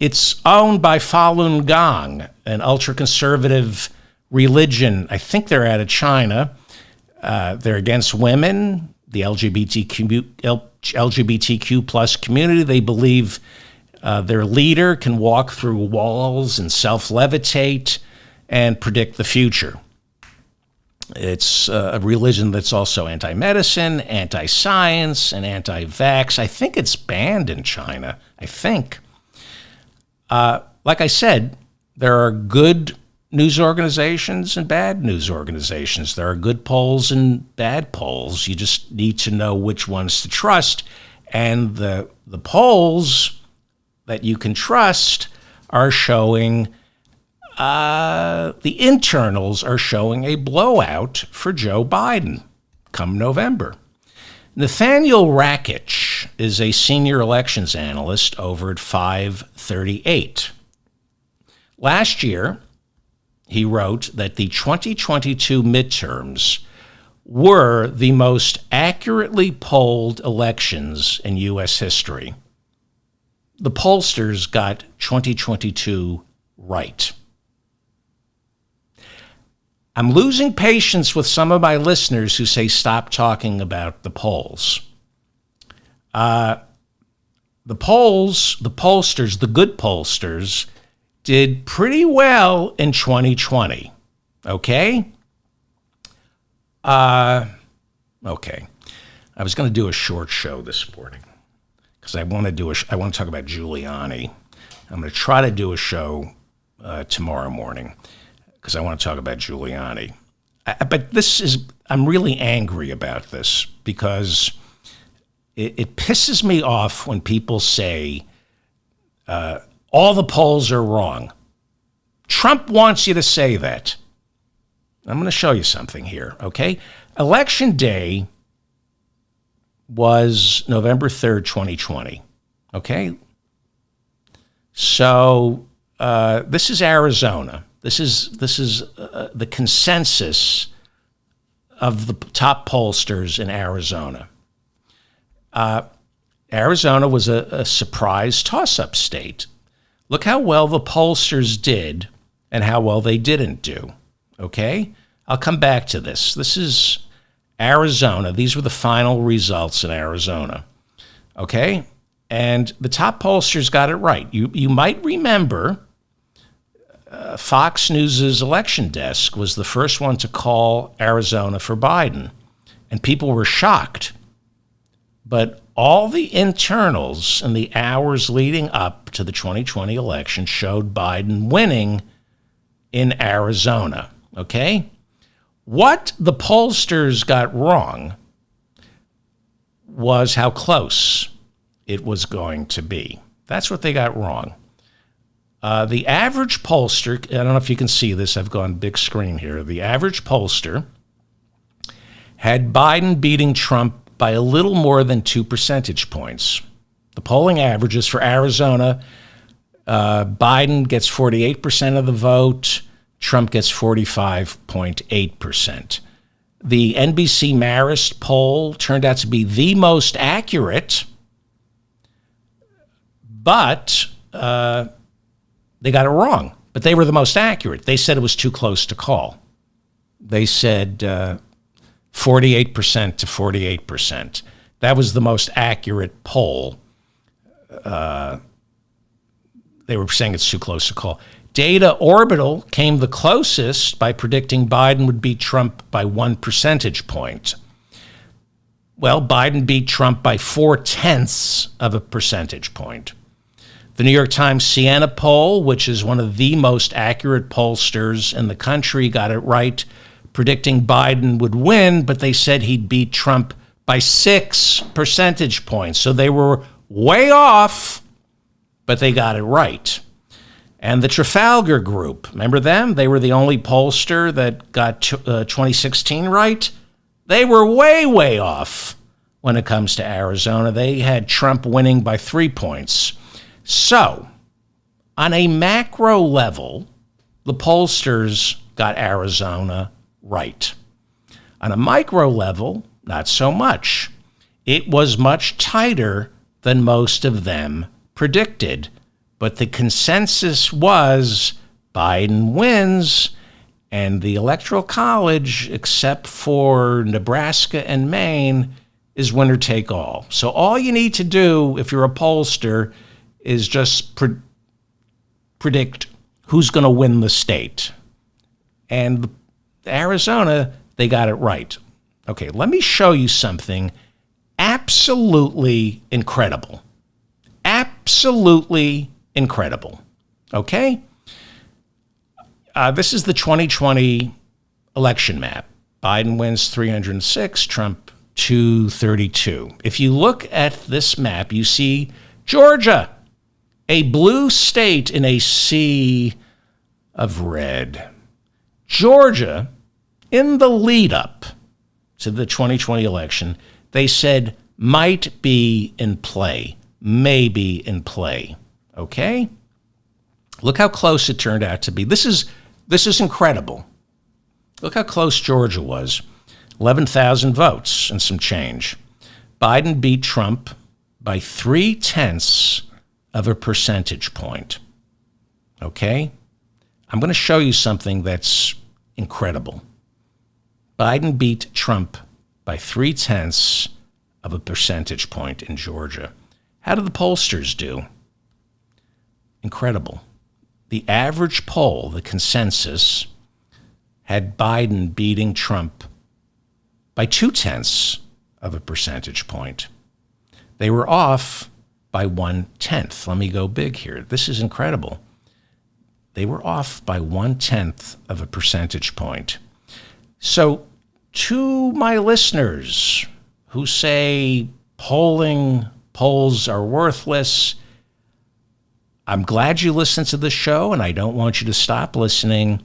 It's owned by Falun Gong, an ultra-conservative religion. I think they're out of China. They're against women, the LGBTQ plus community. They believe their leader can walk through walls and self-levitate and predict the future. It's a religion that's also anti-medicine, anti-science, and anti-vax. I think it's banned in China, I think. Like I said, there are good news organizations and bad news organizations. There are good polls and bad polls. You just need to know which ones to trust. And the polls that you can trust are showing, the internals are showing a blowout for Joe Biden come November. Nathaniel Rakich is a senior elections analyst over at 538. Last year, he wrote that the 2022 midterms were the most accurately polled elections in U.S. history. The pollsters got 2022 right. I'm losing patience with some of my listeners who say stop talking about the polls. The pollsters, the good pollsters, did pretty well in 2020. Okay? Okay. I was going to do a short show this morning because I want to talk about Giuliani. I'm going to try to do a show tomorrow morning because I want to talk about Giuliani. But I'm really angry about this because it pisses me off when people say all the polls are wrong. Trump wants you to say that. I'm going to show you something here, okay? Election day was November 3rd, 2020, okay? So this is Arizona. This is the consensus of the top pollsters in Arizona. Arizona was a surprise toss-up state. Look how well the pollsters did and how well they didn't do, okay? I'll come back to this. This is Arizona. These were the final results in Arizona, okay? And the top pollsters got it right. You might remember Fox News' election desk was the first one to call Arizona for Biden. and people were shocked. But all the internals in the hours leading up to the 2020 election showed Biden winning in Arizona, okay? What the pollsters got wrong was how close it was going to be. That's what they got wrong. The average pollster, I don't know if you can see this, I've gone big screen here. The average pollster had Biden beating Trump by a little more than 2 percentage points. The polling averages for Arizona, Biden gets 48% of the vote, Trump gets 45.8%. The NBC Marist poll turned out to be the most accurate, but they got it wrong. But they were the most accurate. They said it was too close to call. They said 48% to 48%. That was the most accurate poll. They were saying it's too close to call. Data Orbital came the closest by predicting Biden would beat Trump by 1 percentage point. Well, Biden beat Trump by 0.4 of a percentage point. The New York Times Siena poll, which is one of the most accurate pollsters in the country, got it right, predicting Biden would win, but they said he'd beat Trump by 6 percentage points. So they were way off, but they got it right. And the Trafalgar Group, remember them? They were the only pollster that got 2016 right. They were way, way off when it comes to Arizona. They had Trump winning by 3 points. So, on a macro level, the pollsters got Arizona right. On a micro level, not so much. It was much tighter than most of them predicted. But the consensus was Biden wins, and the Electoral College, except for Nebraska and Maine, is winner take all. So all you need to do if you're a pollster is just predict who's going to win the state. And Arizona, they got it right. Okay, let me show you something absolutely incredible. Absolutely incredible. Okay? This is the 2020 election map. Biden wins 306, Trump 232. If you look at this map, you see Georgia, a blue state in a sea of red. Georgia, in the lead up to the 2020 election, they said might be in play, maybe in play. Okay? Look how close it turned out to be. This is incredible. Look how close Georgia was. 11,000 votes and some change. Biden beat Trump by 0.3 of a percentage point. Okay? I'm going to show you something that's incredible. Biden beat Trump by 0.3 of a percentage point in Georgia. How did the pollsters do? Incredible. The average poll, the consensus, had Biden beating Trump by 0.2 of a percentage point. They were off by 0.1. Let me go big here. This is incredible. They were off by 0.1 of a percentage point. So to my listeners who say polls are worthless, I'm glad you listened to the show, and I don't want you to stop listening,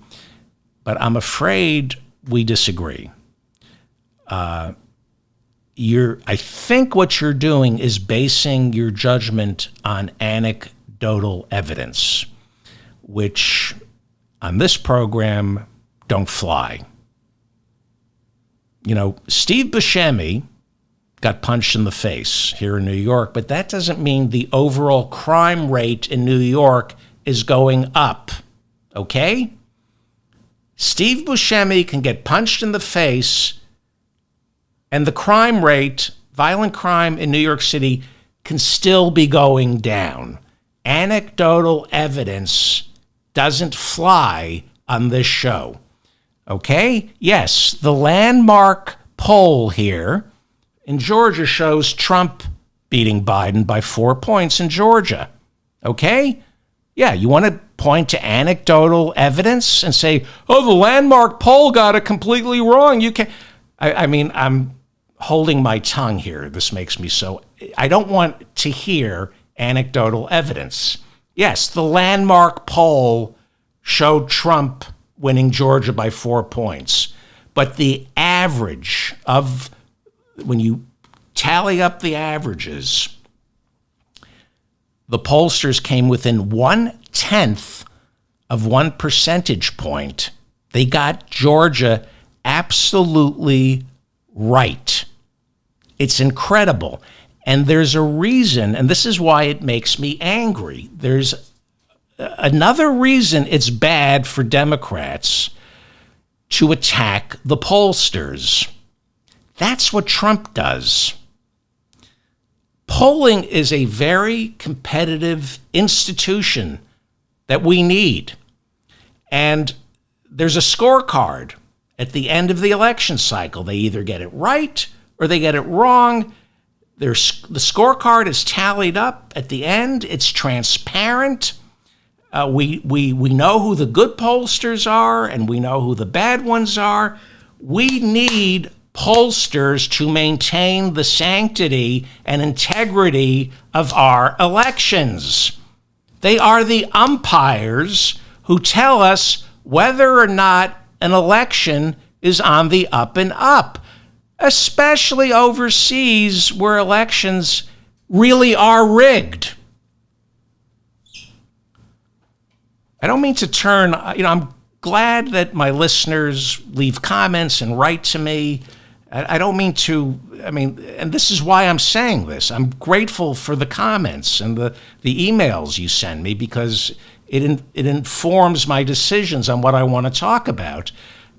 but I'm afraid we disagree. I think what you're doing is basing your judgment on anecdotal evidence, which on this program don't fly. You know, Steve Buscemi got punched in the face here in New York, but that doesn't mean the overall crime rate in New York is going up, okay? Steve Buscemi can get punched in the face, and the crime rate, violent crime in New York City, can still be going down. Anecdotal evidence doesn't fly on this show, okay? Yes, the landmark poll here in Georgia shows Trump beating Biden by 4 points in Georgia. Okay? Yeah, you want to point to anecdotal evidence and say, oh, the landmark poll got it completely wrong. You can't. I mean, I'm holding my tongue here. This makes me so. I don't want to hear anecdotal evidence. Yes, the landmark poll showed Trump winning Georgia by 4 points. But the average of, when you tally up the averages, the pollsters came within 1/10 of 1 percentage point. They got Georgia absolutely right. It's incredible. And there's a reason, and this is why it makes me angry. There's another reason it's bad for Democrats to attack the pollsters. That's what Trump does. Polling is a very competitive institution that we need. And there's a scorecard at the end of the election cycle. They either get it right or they get it wrong. The scorecard is tallied up at the end. It's transparent. We know who the good pollsters are and we know who the bad ones are. We need pollsters to maintain the sanctity and integrity of our elections. They are the umpires who tell us whether or not an election is on the up and up, especially overseas where elections really are rigged. I don't mean to turn, I'm glad that my listeners leave comments and write to me. I don't mean to, and this is why I'm saying this. I'm grateful for the comments and the emails you send me because it informs my decisions on what I want to talk about.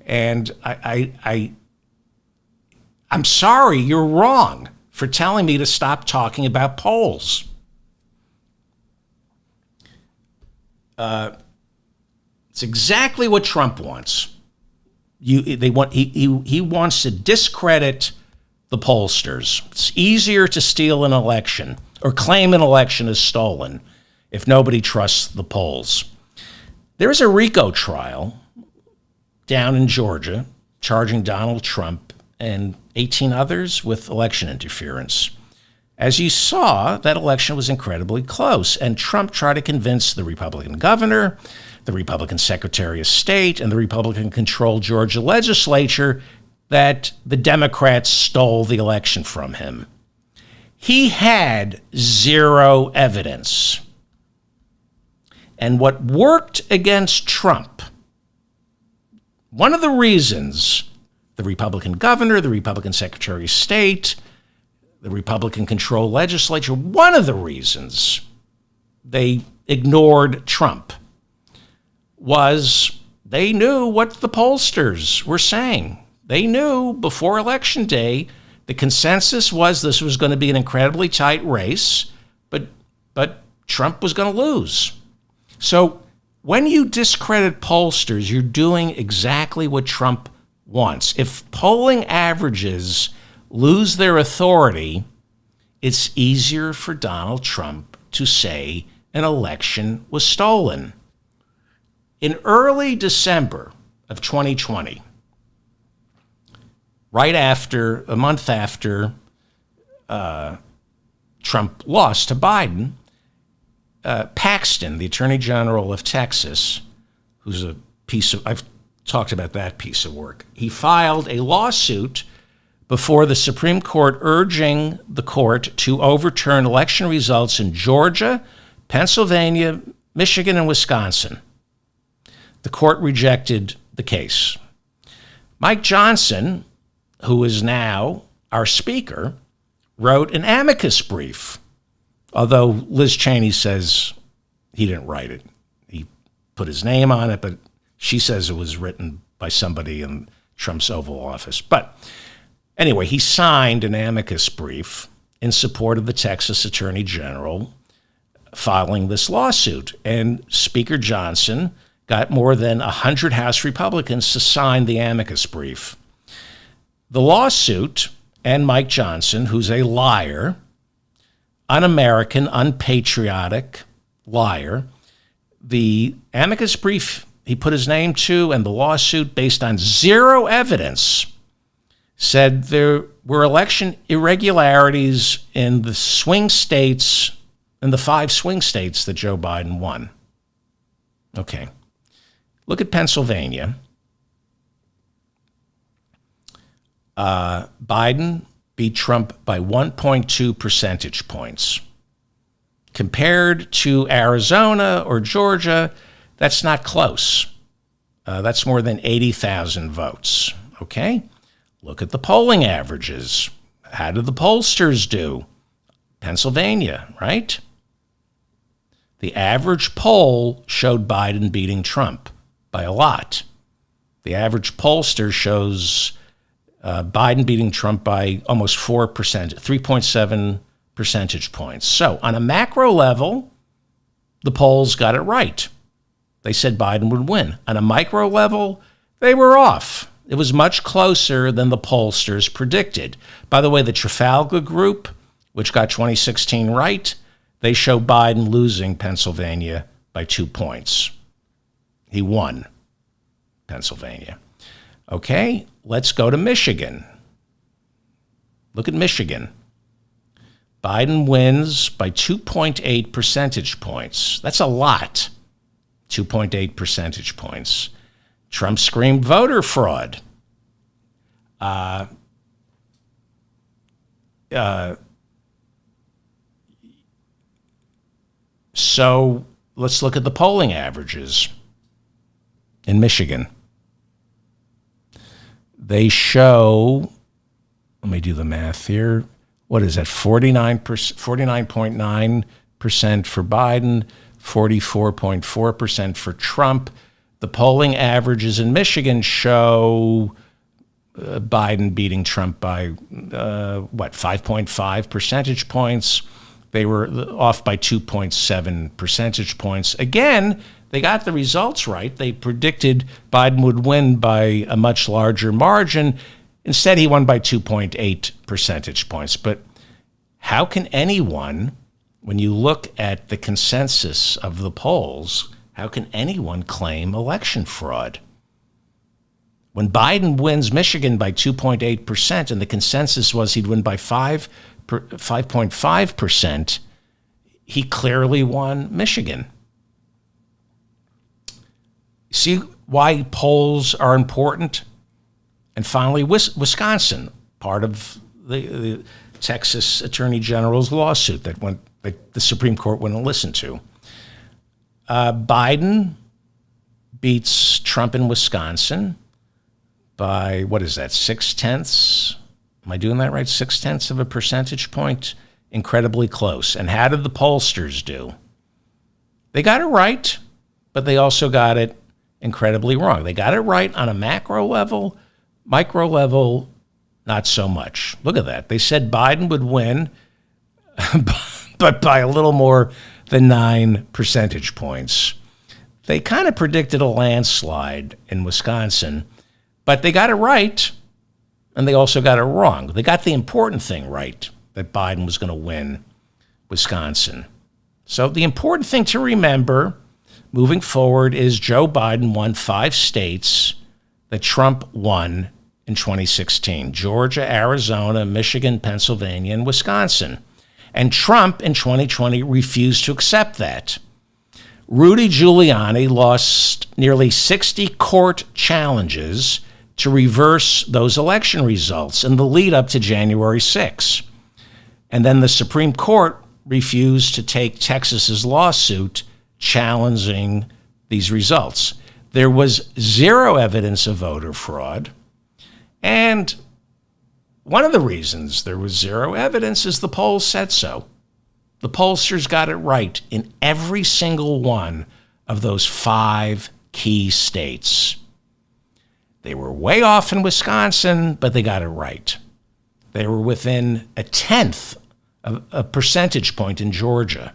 And I'm sorry, you're wrong for telling me to stop talking about polls. It's exactly what Trump wants. He wants to discredit the pollsters. It's easier to steal an election or claim an election is stolen if nobody trusts the polls. There is a RICO trial down in Georgia charging Donald Trump and 18 others with election interference. As you saw, that election was incredibly close, and Trump tried to convince the Republican governor, the Republican Secretary of State, and the Republican-controlled Georgia legislature that the Democrats stole the election from him. He had zero evidence. And what worked against Trump, one of the reasons the Republican governor, the Republican Secretary of State, the Republican-controlled legislature, one of the reasons they ignored Trump was they knew what the pollsters were saying. They knew before Election Day, the consensus was this was going to be an incredibly tight race, but Trump was going to lose. So when you discredit pollsters, you're doing exactly what Trump wants. If polling averages lose their authority, it's easier for Donald Trump to say an election was stolen. In early December of 2020, a month after Trump lost to Biden, Paxton, the Attorney General of Texas, who's I've talked about that piece of work, he filed a lawsuit before the Supreme Court urging the court to overturn election results in Georgia, Pennsylvania, Michigan, and Wisconsin. The court rejected the case. Mike Johnson, who is now our speaker, wrote an amicus brief, although Liz Cheney says he didn't write it. He put his name on it, but she says it was written by somebody in Trump's Oval Office. But anyway, he signed an amicus brief in support of the Texas Attorney General filing this lawsuit. And Speaker Johnson got more than 100 House Republicans to sign the amicus brief. The lawsuit and Mike Johnson, who's a liar, un-American, unpatriotic liar, the amicus brief he put his name to and the lawsuit, based on zero evidence, said there were election irregularities in the swing states, in the 5 swing states that Joe Biden won. Okay. Look at Pennsylvania. Biden beat Trump by 1.2 percentage points. Compared to Arizona or Georgia, that's not close. That's more than 80,000 votes. Okay? Look at the polling averages. How did the pollsters do? Pennsylvania, right? The average poll showed Biden beating Trump by a lot. The average pollster shows Biden beating Trump by almost 4%, 3.7 percentage points. So on a macro level, the polls got it right. They said Biden would win. On a micro level, they were off. It was much closer than the pollsters predicted. By the way, the Trafalgar Group, which got 2016 right, they show Biden losing Pennsylvania by 2 points. He won Pennsylvania. Okay, let's go to Michigan. Look at Michigan. Biden wins by 2.8 percentage points. That's a lot. 2.8 percentage points. Trump screamed voter fraud. So let's look at the polling averages in Michigan. They show, let me do the math here. What is that? 49.9% for Biden, 44.4% for Trump. The polling averages in Michigan show Biden beating Trump by, 5.5 percentage points. They were off by 2.7 percentage points. Again, they got the results right. They predicted Biden would win by a much larger margin. Instead, he won by 2.8 percentage points. But how can anyone, when you look at the consensus of the polls, how can anyone claim election fraud? When Biden wins Michigan by 2.8% and the consensus was he'd win by 5.5%, he clearly won Michigan. See why polls are important? And finally, Wisconsin, part of the Texas Attorney General's lawsuit that the Supreme Court wouldn't listen to. Biden beats Trump in Wisconsin by, 0.6? Am I doing that right? 0.6 of a percentage point? Incredibly close. And how did the pollsters do? They got it right, but they also got it incredibly wrong. They got it right on a macro level. Micro level, not so much. Look at that. They said Biden would win, but by a little more than 9 percentage points. They kind of predicted a landslide in Wisconsin, but they got it right, and they also got it wrong. They got the important thing right, that Biden was going to win Wisconsin. So the important thing to remember moving forward is Joe Biden won 5 states that Trump won in 2016: Georgia, Arizona, Michigan, Pennsylvania, and Wisconsin. And Trump in 2020 refused to accept that. Rudy Giuliani lost nearly 60 court challenges to reverse those election results in the lead up to January 6. And then the Supreme Court refused to take Texas's lawsuit challenging these results. There was zero evidence of voter fraud. And one of the reasons there was zero evidence is the polls said so. The pollsters got it right in every single one of those 5 key states. They were way off in Wisconsin, but they got it right. They were within 0.1 of a percentage point in Georgia.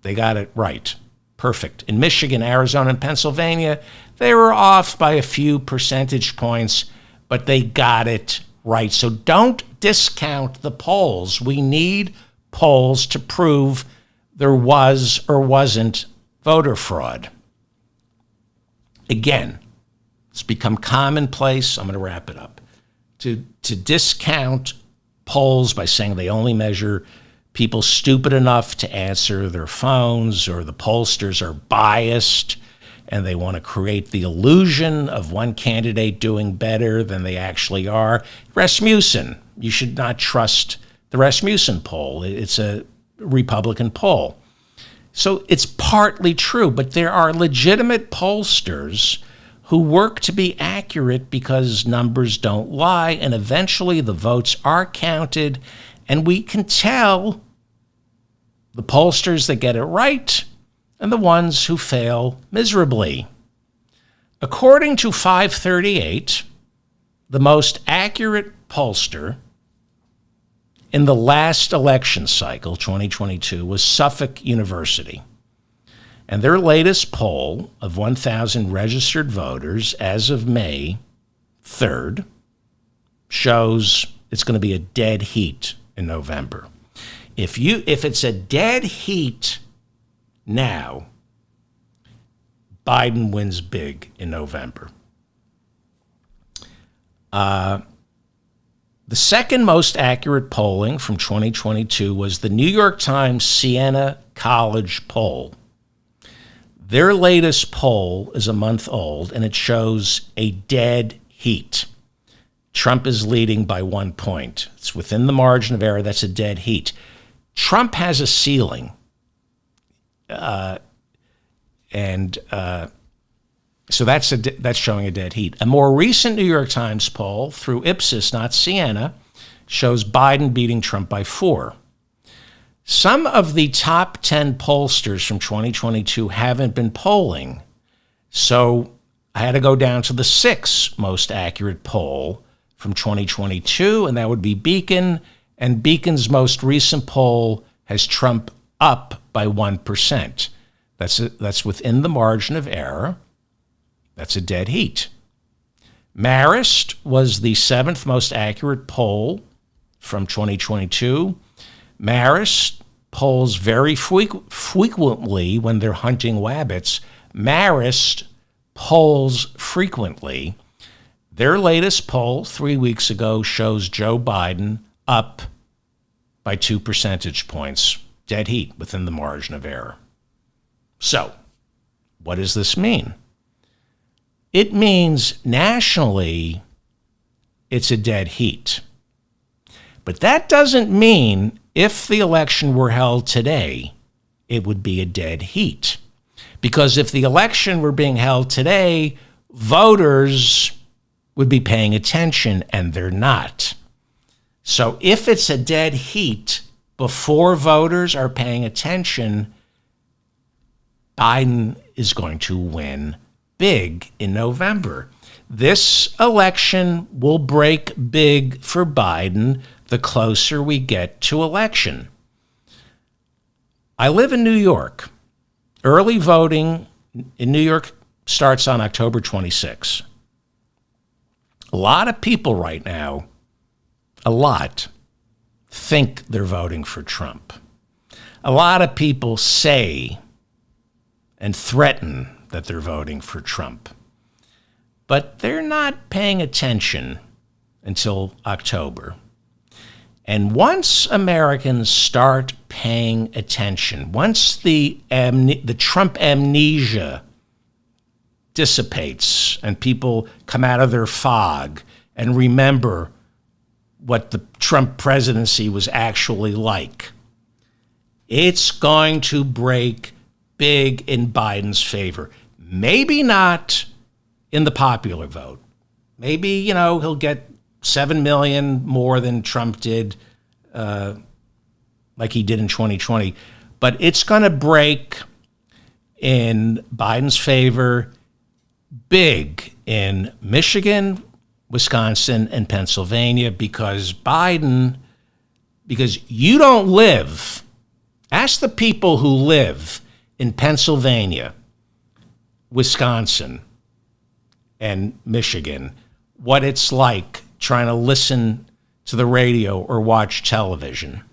They got it right. Perfect. In Michigan, Arizona, and Pennsylvania, they were off by a few percentage points, but they got it right. So don't discount the polls. We need polls to prove there was or wasn't voter fraud. Again, it's become commonplace. I'm going to wrap it up. To discount polls by saying they only measure people stupid enough to answer their phones, or the pollsters are biased and they want to create the illusion of one candidate doing better than they actually are. Rasmussen, you should not trust the Rasmussen poll. It's a Republican poll. So it's partly true, but there are legitimate pollsters who work to be accurate because numbers don't lie, and eventually the votes are counted, and we can tell the pollsters that get it right and the ones who fail miserably. According to 538, the most accurate pollster in the last election cycle, 2022, was Suffolk University. And their latest poll of 1,000 registered voters as of May 3rd shows it's going to be a dead heat in November. If it's a dead heat now, Biden wins big in November. The second most accurate polling from 2022 was the New York Times Siena College poll. Their latest poll is a month old, and it shows a dead heat. Trump is leading by 1 point. It's within the margin of error. That's a dead heat. Trump has a ceiling. So that's showing a dead heat. A more recent New York Times poll through Ipsos, not Siena, shows Biden beating Trump by 4. Some of the top 10 pollsters from 2022 haven't been polling, so I had to go down to the 6th most accurate poll from 2022, and that would be Beacon. And Beacon's most recent poll has Trump up by 1%. That's within the margin of error. That's a dead heat. Marist was the 7th most accurate poll from 2022. Marist polls very frequently when they're hunting wabbits. Marist polls frequently. Their latest poll 3 weeks ago shows Joe Biden up by 2 percentage points. Dead heat within the margin of error. So, what does this mean? It means nationally it's a dead heat. But that doesn't mean if the election were held today, it would be a dead heat. Because if the election were being held today, voters would be paying attention, and they're not. So if it's a dead heat before voters are paying attention, Biden is going to win big in November. This election will break big for Biden the closer we get to election. I live in New York. Early voting in New York starts on October 26. A lot of people right now, think they're voting for Trump. A lot of people say and threaten that they're voting for Trump. But they're not paying attention until October. And once Americans start paying attention, once the Trump amnesia dissipates and people come out of their fog and remember what the Trump presidency was actually like, it's going to break big in Biden's favor. Maybe not in the popular vote. Maybe, he'll get 7 million more than Trump did, like he did in 2020. But it's going to break in Biden's favor big in Michigan, Wisconsin, and Pennsylvania because you don't live. Ask the people who live in Pennsylvania, Wisconsin, and Michigan what it's like trying to listen to the radio or watch television.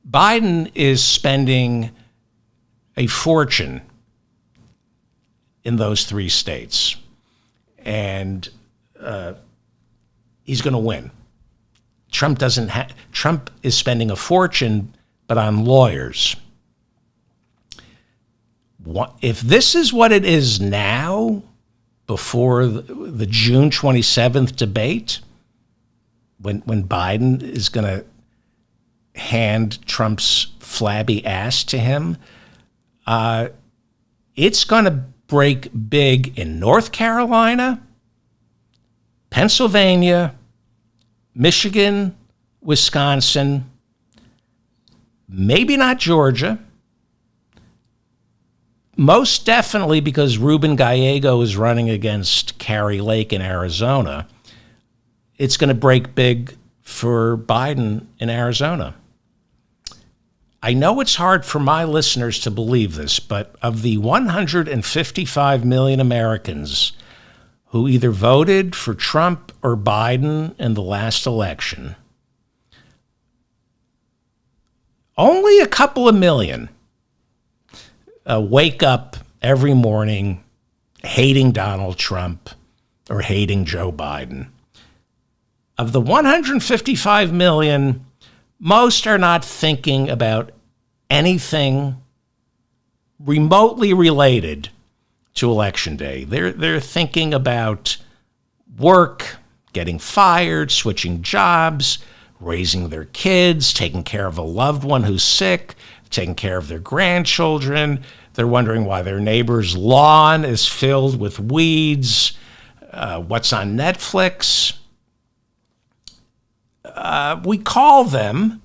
Biden is spending a fortune in those 3 states, and he's going to win. Trump is spending a fortune, but on lawyers. If this is what it is now, before the June 27th debate, when Biden is going to hand Trump's flabby ass to him, it's going to break big in North Carolina, Pennsylvania, Michigan, Wisconsin, maybe not Georgia. Most definitely because Ruben Gallego is running against Kari Lake in Arizona. It's going to break big for Biden in Arizona. I know it's hard for my listeners to believe this, but of the 155 million Americans who either voted for Trump or Biden in the last election, only a couple of million wake up every morning hating Donald Trump or hating Joe Biden. Of the 155 million, most are not thinking about anything remotely related to Election Day. They're thinking about work, getting fired, switching jobs, raising their kids, taking care of a loved one who's sick, taking care of their grandchildren. They're wondering why their neighbor's lawn is filled with weeds, what's on Netflix. We call them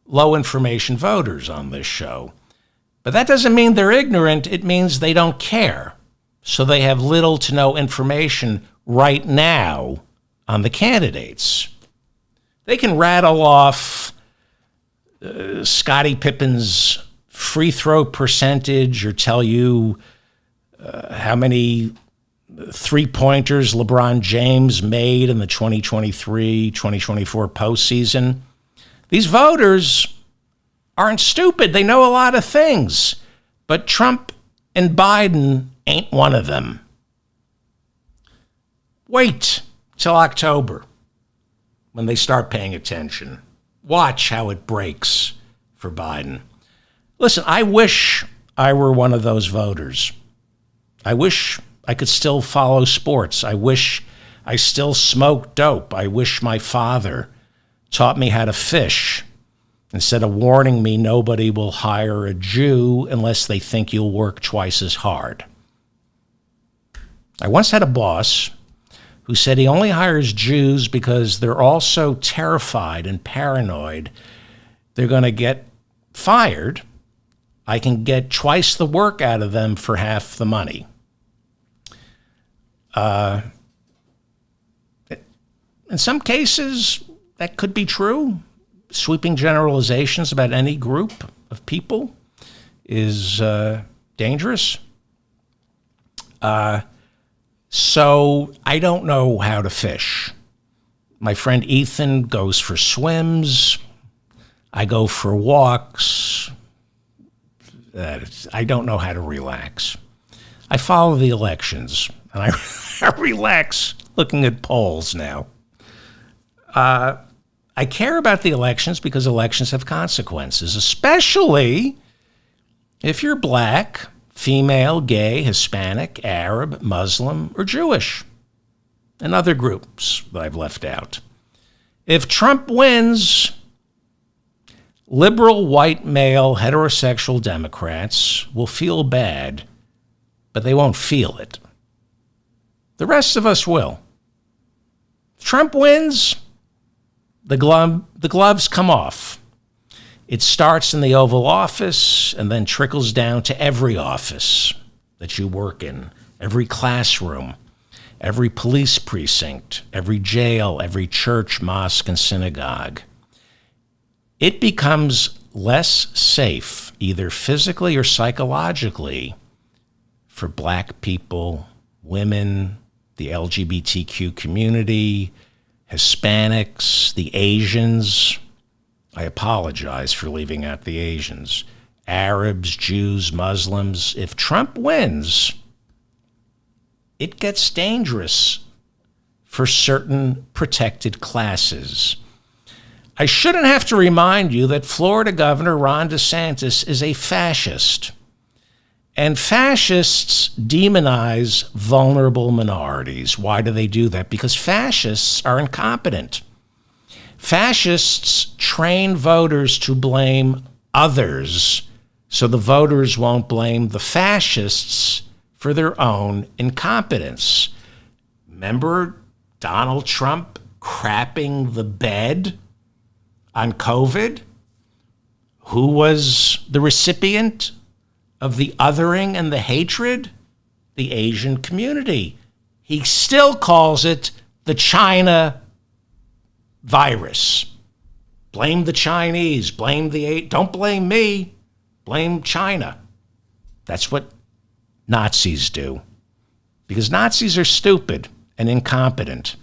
low information voters on this show. But that doesn't mean they're ignorant. It means they don't care. So they have little to no information right now on the candidates. They can rattle off Scottie Pippen's free throw percentage or tell you how many three-pointers LeBron James made in the 2023-2024 postseason. These voters aren't stupid. They know a lot of things. But Trump and Biden ain't one of them. Wait till October when they start paying attention. Watch how it breaks for Biden. Listen, I wish I were one of those voters. I wish I could still follow sports. I wish I still smoked dope. I wish my father taught me how to fish instead of warning me nobody will hire a Jew unless they think you'll work twice as hard. I once had a boss who said he only hires Jews because they're all so terrified and paranoid they're going to get fired. I can get twice the work out of them for half the money. In some cases, that could be true. Sweeping generalizations about any group of people is dangerous. So I don't know how to fish. My friend Ethan goes for swims. I go for walks. I don't know how to relax. I follow the elections, and I relax looking at polls now. I care about the elections because elections have consequences, especially if you're black, female, gay, Hispanic, Arab, Muslim, or Jewish, and other groups that I've left out. If Trump wins, liberal, white, male, heterosexual Democrats will feel bad, but they won't feel it. The rest of us will. If Trump wins, the gloves come off. It starts in the Oval Office and then trickles down to every office that you work in, every classroom, every police precinct, every jail, every church, mosque, and synagogue. It becomes less safe, either physically or psychologically, for black people, women, the LGBTQ community, Hispanics, the Asians. I apologize for leaving out the Asians. Arabs, Jews, Muslims. If Trump wins, it gets dangerous for certain protected classes. I shouldn't have to remind you that Florida Governor Ron DeSantis is a fascist. And fascists demonize vulnerable minorities. Why do they do that? Because fascists are incompetent. Fascists train voters to blame others so the voters won't blame the fascists for their own incompetence. Remember Donald Trump crapping the bed on COVID? Who was the recipient of the othering and the hatred? The Asian community. He still calls it the China virus. Blame the Chinese, don't blame me, blame China. That's what Nazis do. Because Nazis are stupid and incompetent.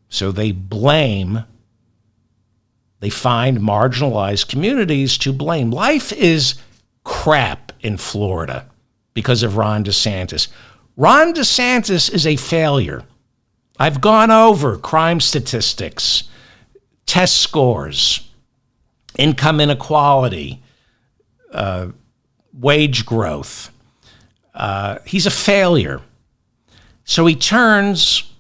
So they find marginalized communities to blame. Life is crap in Florida because of Ron DeSantis. Ron DeSantis is a failure. I've gone over crime statistics, test scores, income inequality, wage growth. He's a failure. So he turns,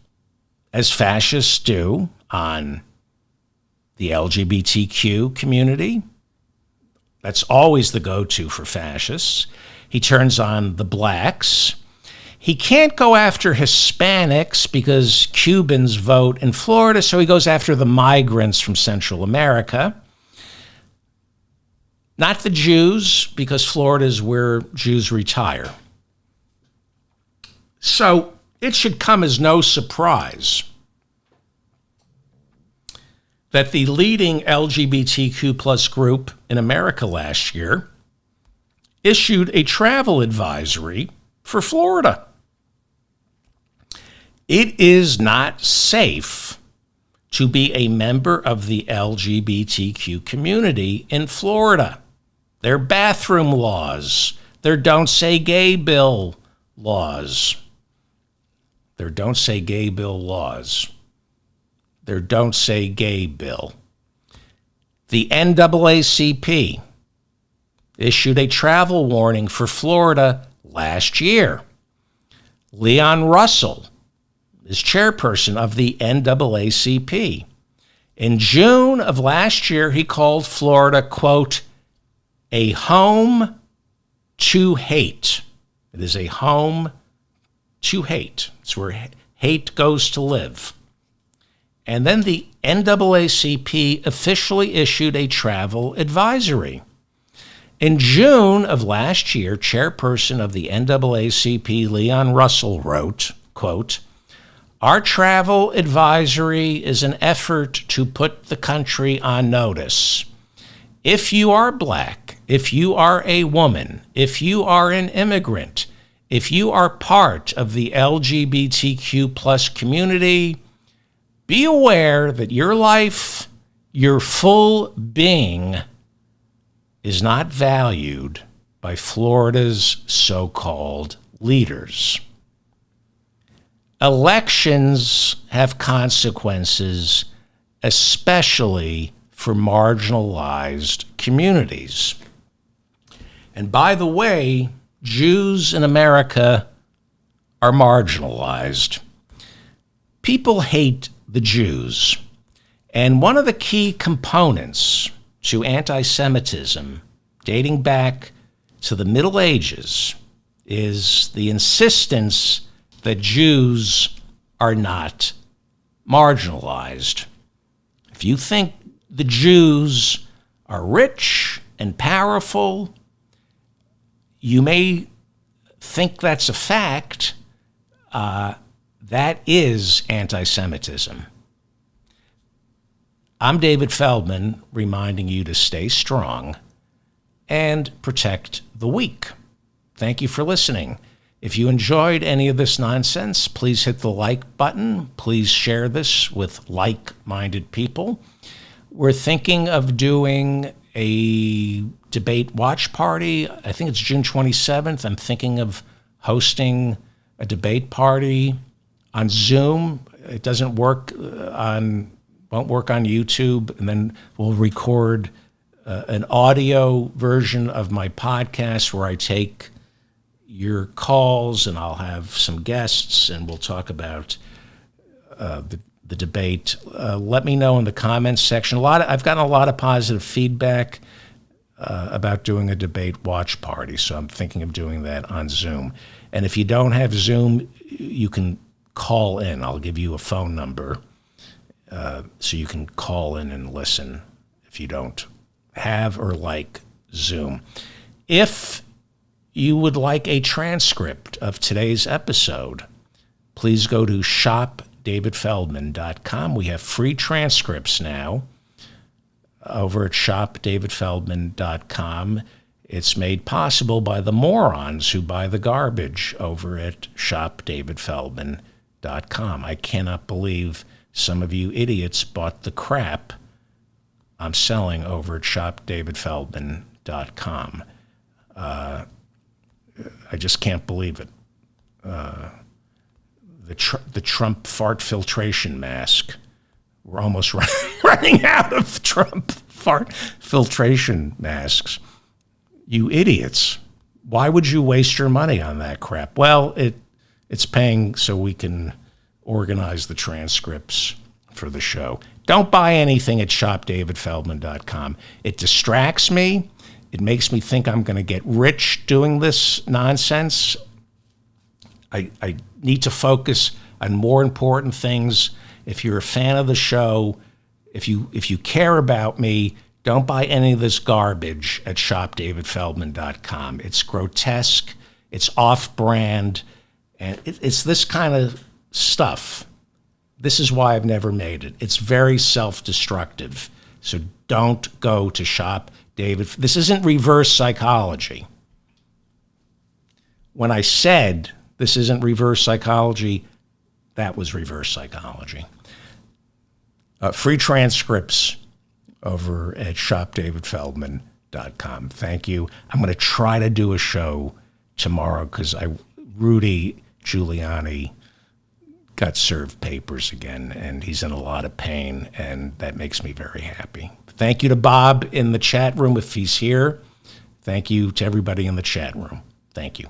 as fascists do, on the LGBTQ community. That's always the go-to for fascists. He turns on the blacks. He can't go after Hispanics because Cubans vote in Florida, so he goes after the migrants from Central America. Not the Jews, because Florida is where Jews retire. So it should come as no surprise that the leading LGBTQ plus group in America last year issued a travel advisory for Florida. It is not safe to be a member of the LGBTQ community in Florida. Their bathroom laws, their Don't Say Gay Bill laws, their Don't Say Gay Bill laws, their Don't Say Gay Bill. The NAACP issued a travel warning for Florida last year. Leon Russell is chairperson of the NAACP. In June of last year, he called Florida, quote, a home to hate. It is a home to hate. It's where hate goes to live. And then the NAACP officially issued a travel advisory. In June of last year, chairperson of the NAACP, Leon Russell, wrote, quote, our travel advisory is an effort to put the country on notice. If you are black, if you are a woman, if you are an immigrant, if you are part of the LGBTQ plus community, be aware that your life, your full being, is not valued by Florida's so-called leaders. Elections have consequences, especially for marginalized communities. And by the way, Jews in America are marginalized. People hate the Jews. And one of the key components to anti-Semitism, dating back to the Middle Ages, is the insistence that Jews are not marginalized. If you think the Jews are rich and powerful, you may think that's a fact. That is anti-Semitism. I'm David Feldman, reminding you to stay strong and protect the weak. Thank you for listening. If you enjoyed any of this nonsense, please hit the like button. Please share this with like-minded people. We're thinking of doing a debate watch party. I think it's June 27th. I'm thinking of hosting a debate party on Zoom. It doesn't work won't work on YouTube, and then we'll record an audio version of my podcast where I take your calls, and I'll have some guests, and we'll talk about the debate. Let me know in the comments section. I've gotten a lot of positive feedback about doing a debate watch party, so I'm thinking of doing that on Zoom. And if you don't have Zoom, you can call in. I'll give you a phone number so you can call in and listen if you don't have or like Zoom. If you would like a transcript of today's episode, please go to shopdavidfeldman.com. We have free transcripts now over at shopdavidfeldman.com. It's made possible by the morons who buy the garbage over at shopdavidfeldman.com. I cannot believe some of you idiots bought the crap I'm selling over at shopdavidfeldman.com. I just can't believe it. The Trump fart filtration mask. We're almost running out of Trump fart filtration masks. You idiots. Why would you waste your money on that crap? Well, it's paying so we can organize the transcripts for the show. Don't buy anything at shopdavidfeldman.com. It distracts me. It makes me think I'm going to get rich doing this nonsense. I need to focus on more important things. If you're a fan of the show, if you care about me, don't buy any of this garbage at shopdavidfeldman.com. It's grotesque. It's off-brand. And it's this kind of stuff. This is why I've never made it. It's very self-destructive. So don't go to Shop David. This isn't reverse psychology. When I said this isn't reverse psychology, that was reverse psychology. Free transcripts over at shopdavidfeldman.com. Thank you. I'm going to try to do a show tomorrow because Rudy Giuliani got served papers again, and he's in a lot of pain, and that makes me very happy. Thank you to Bob in the chat room if he's here. Thank you to everybody in the chat room. Thank you.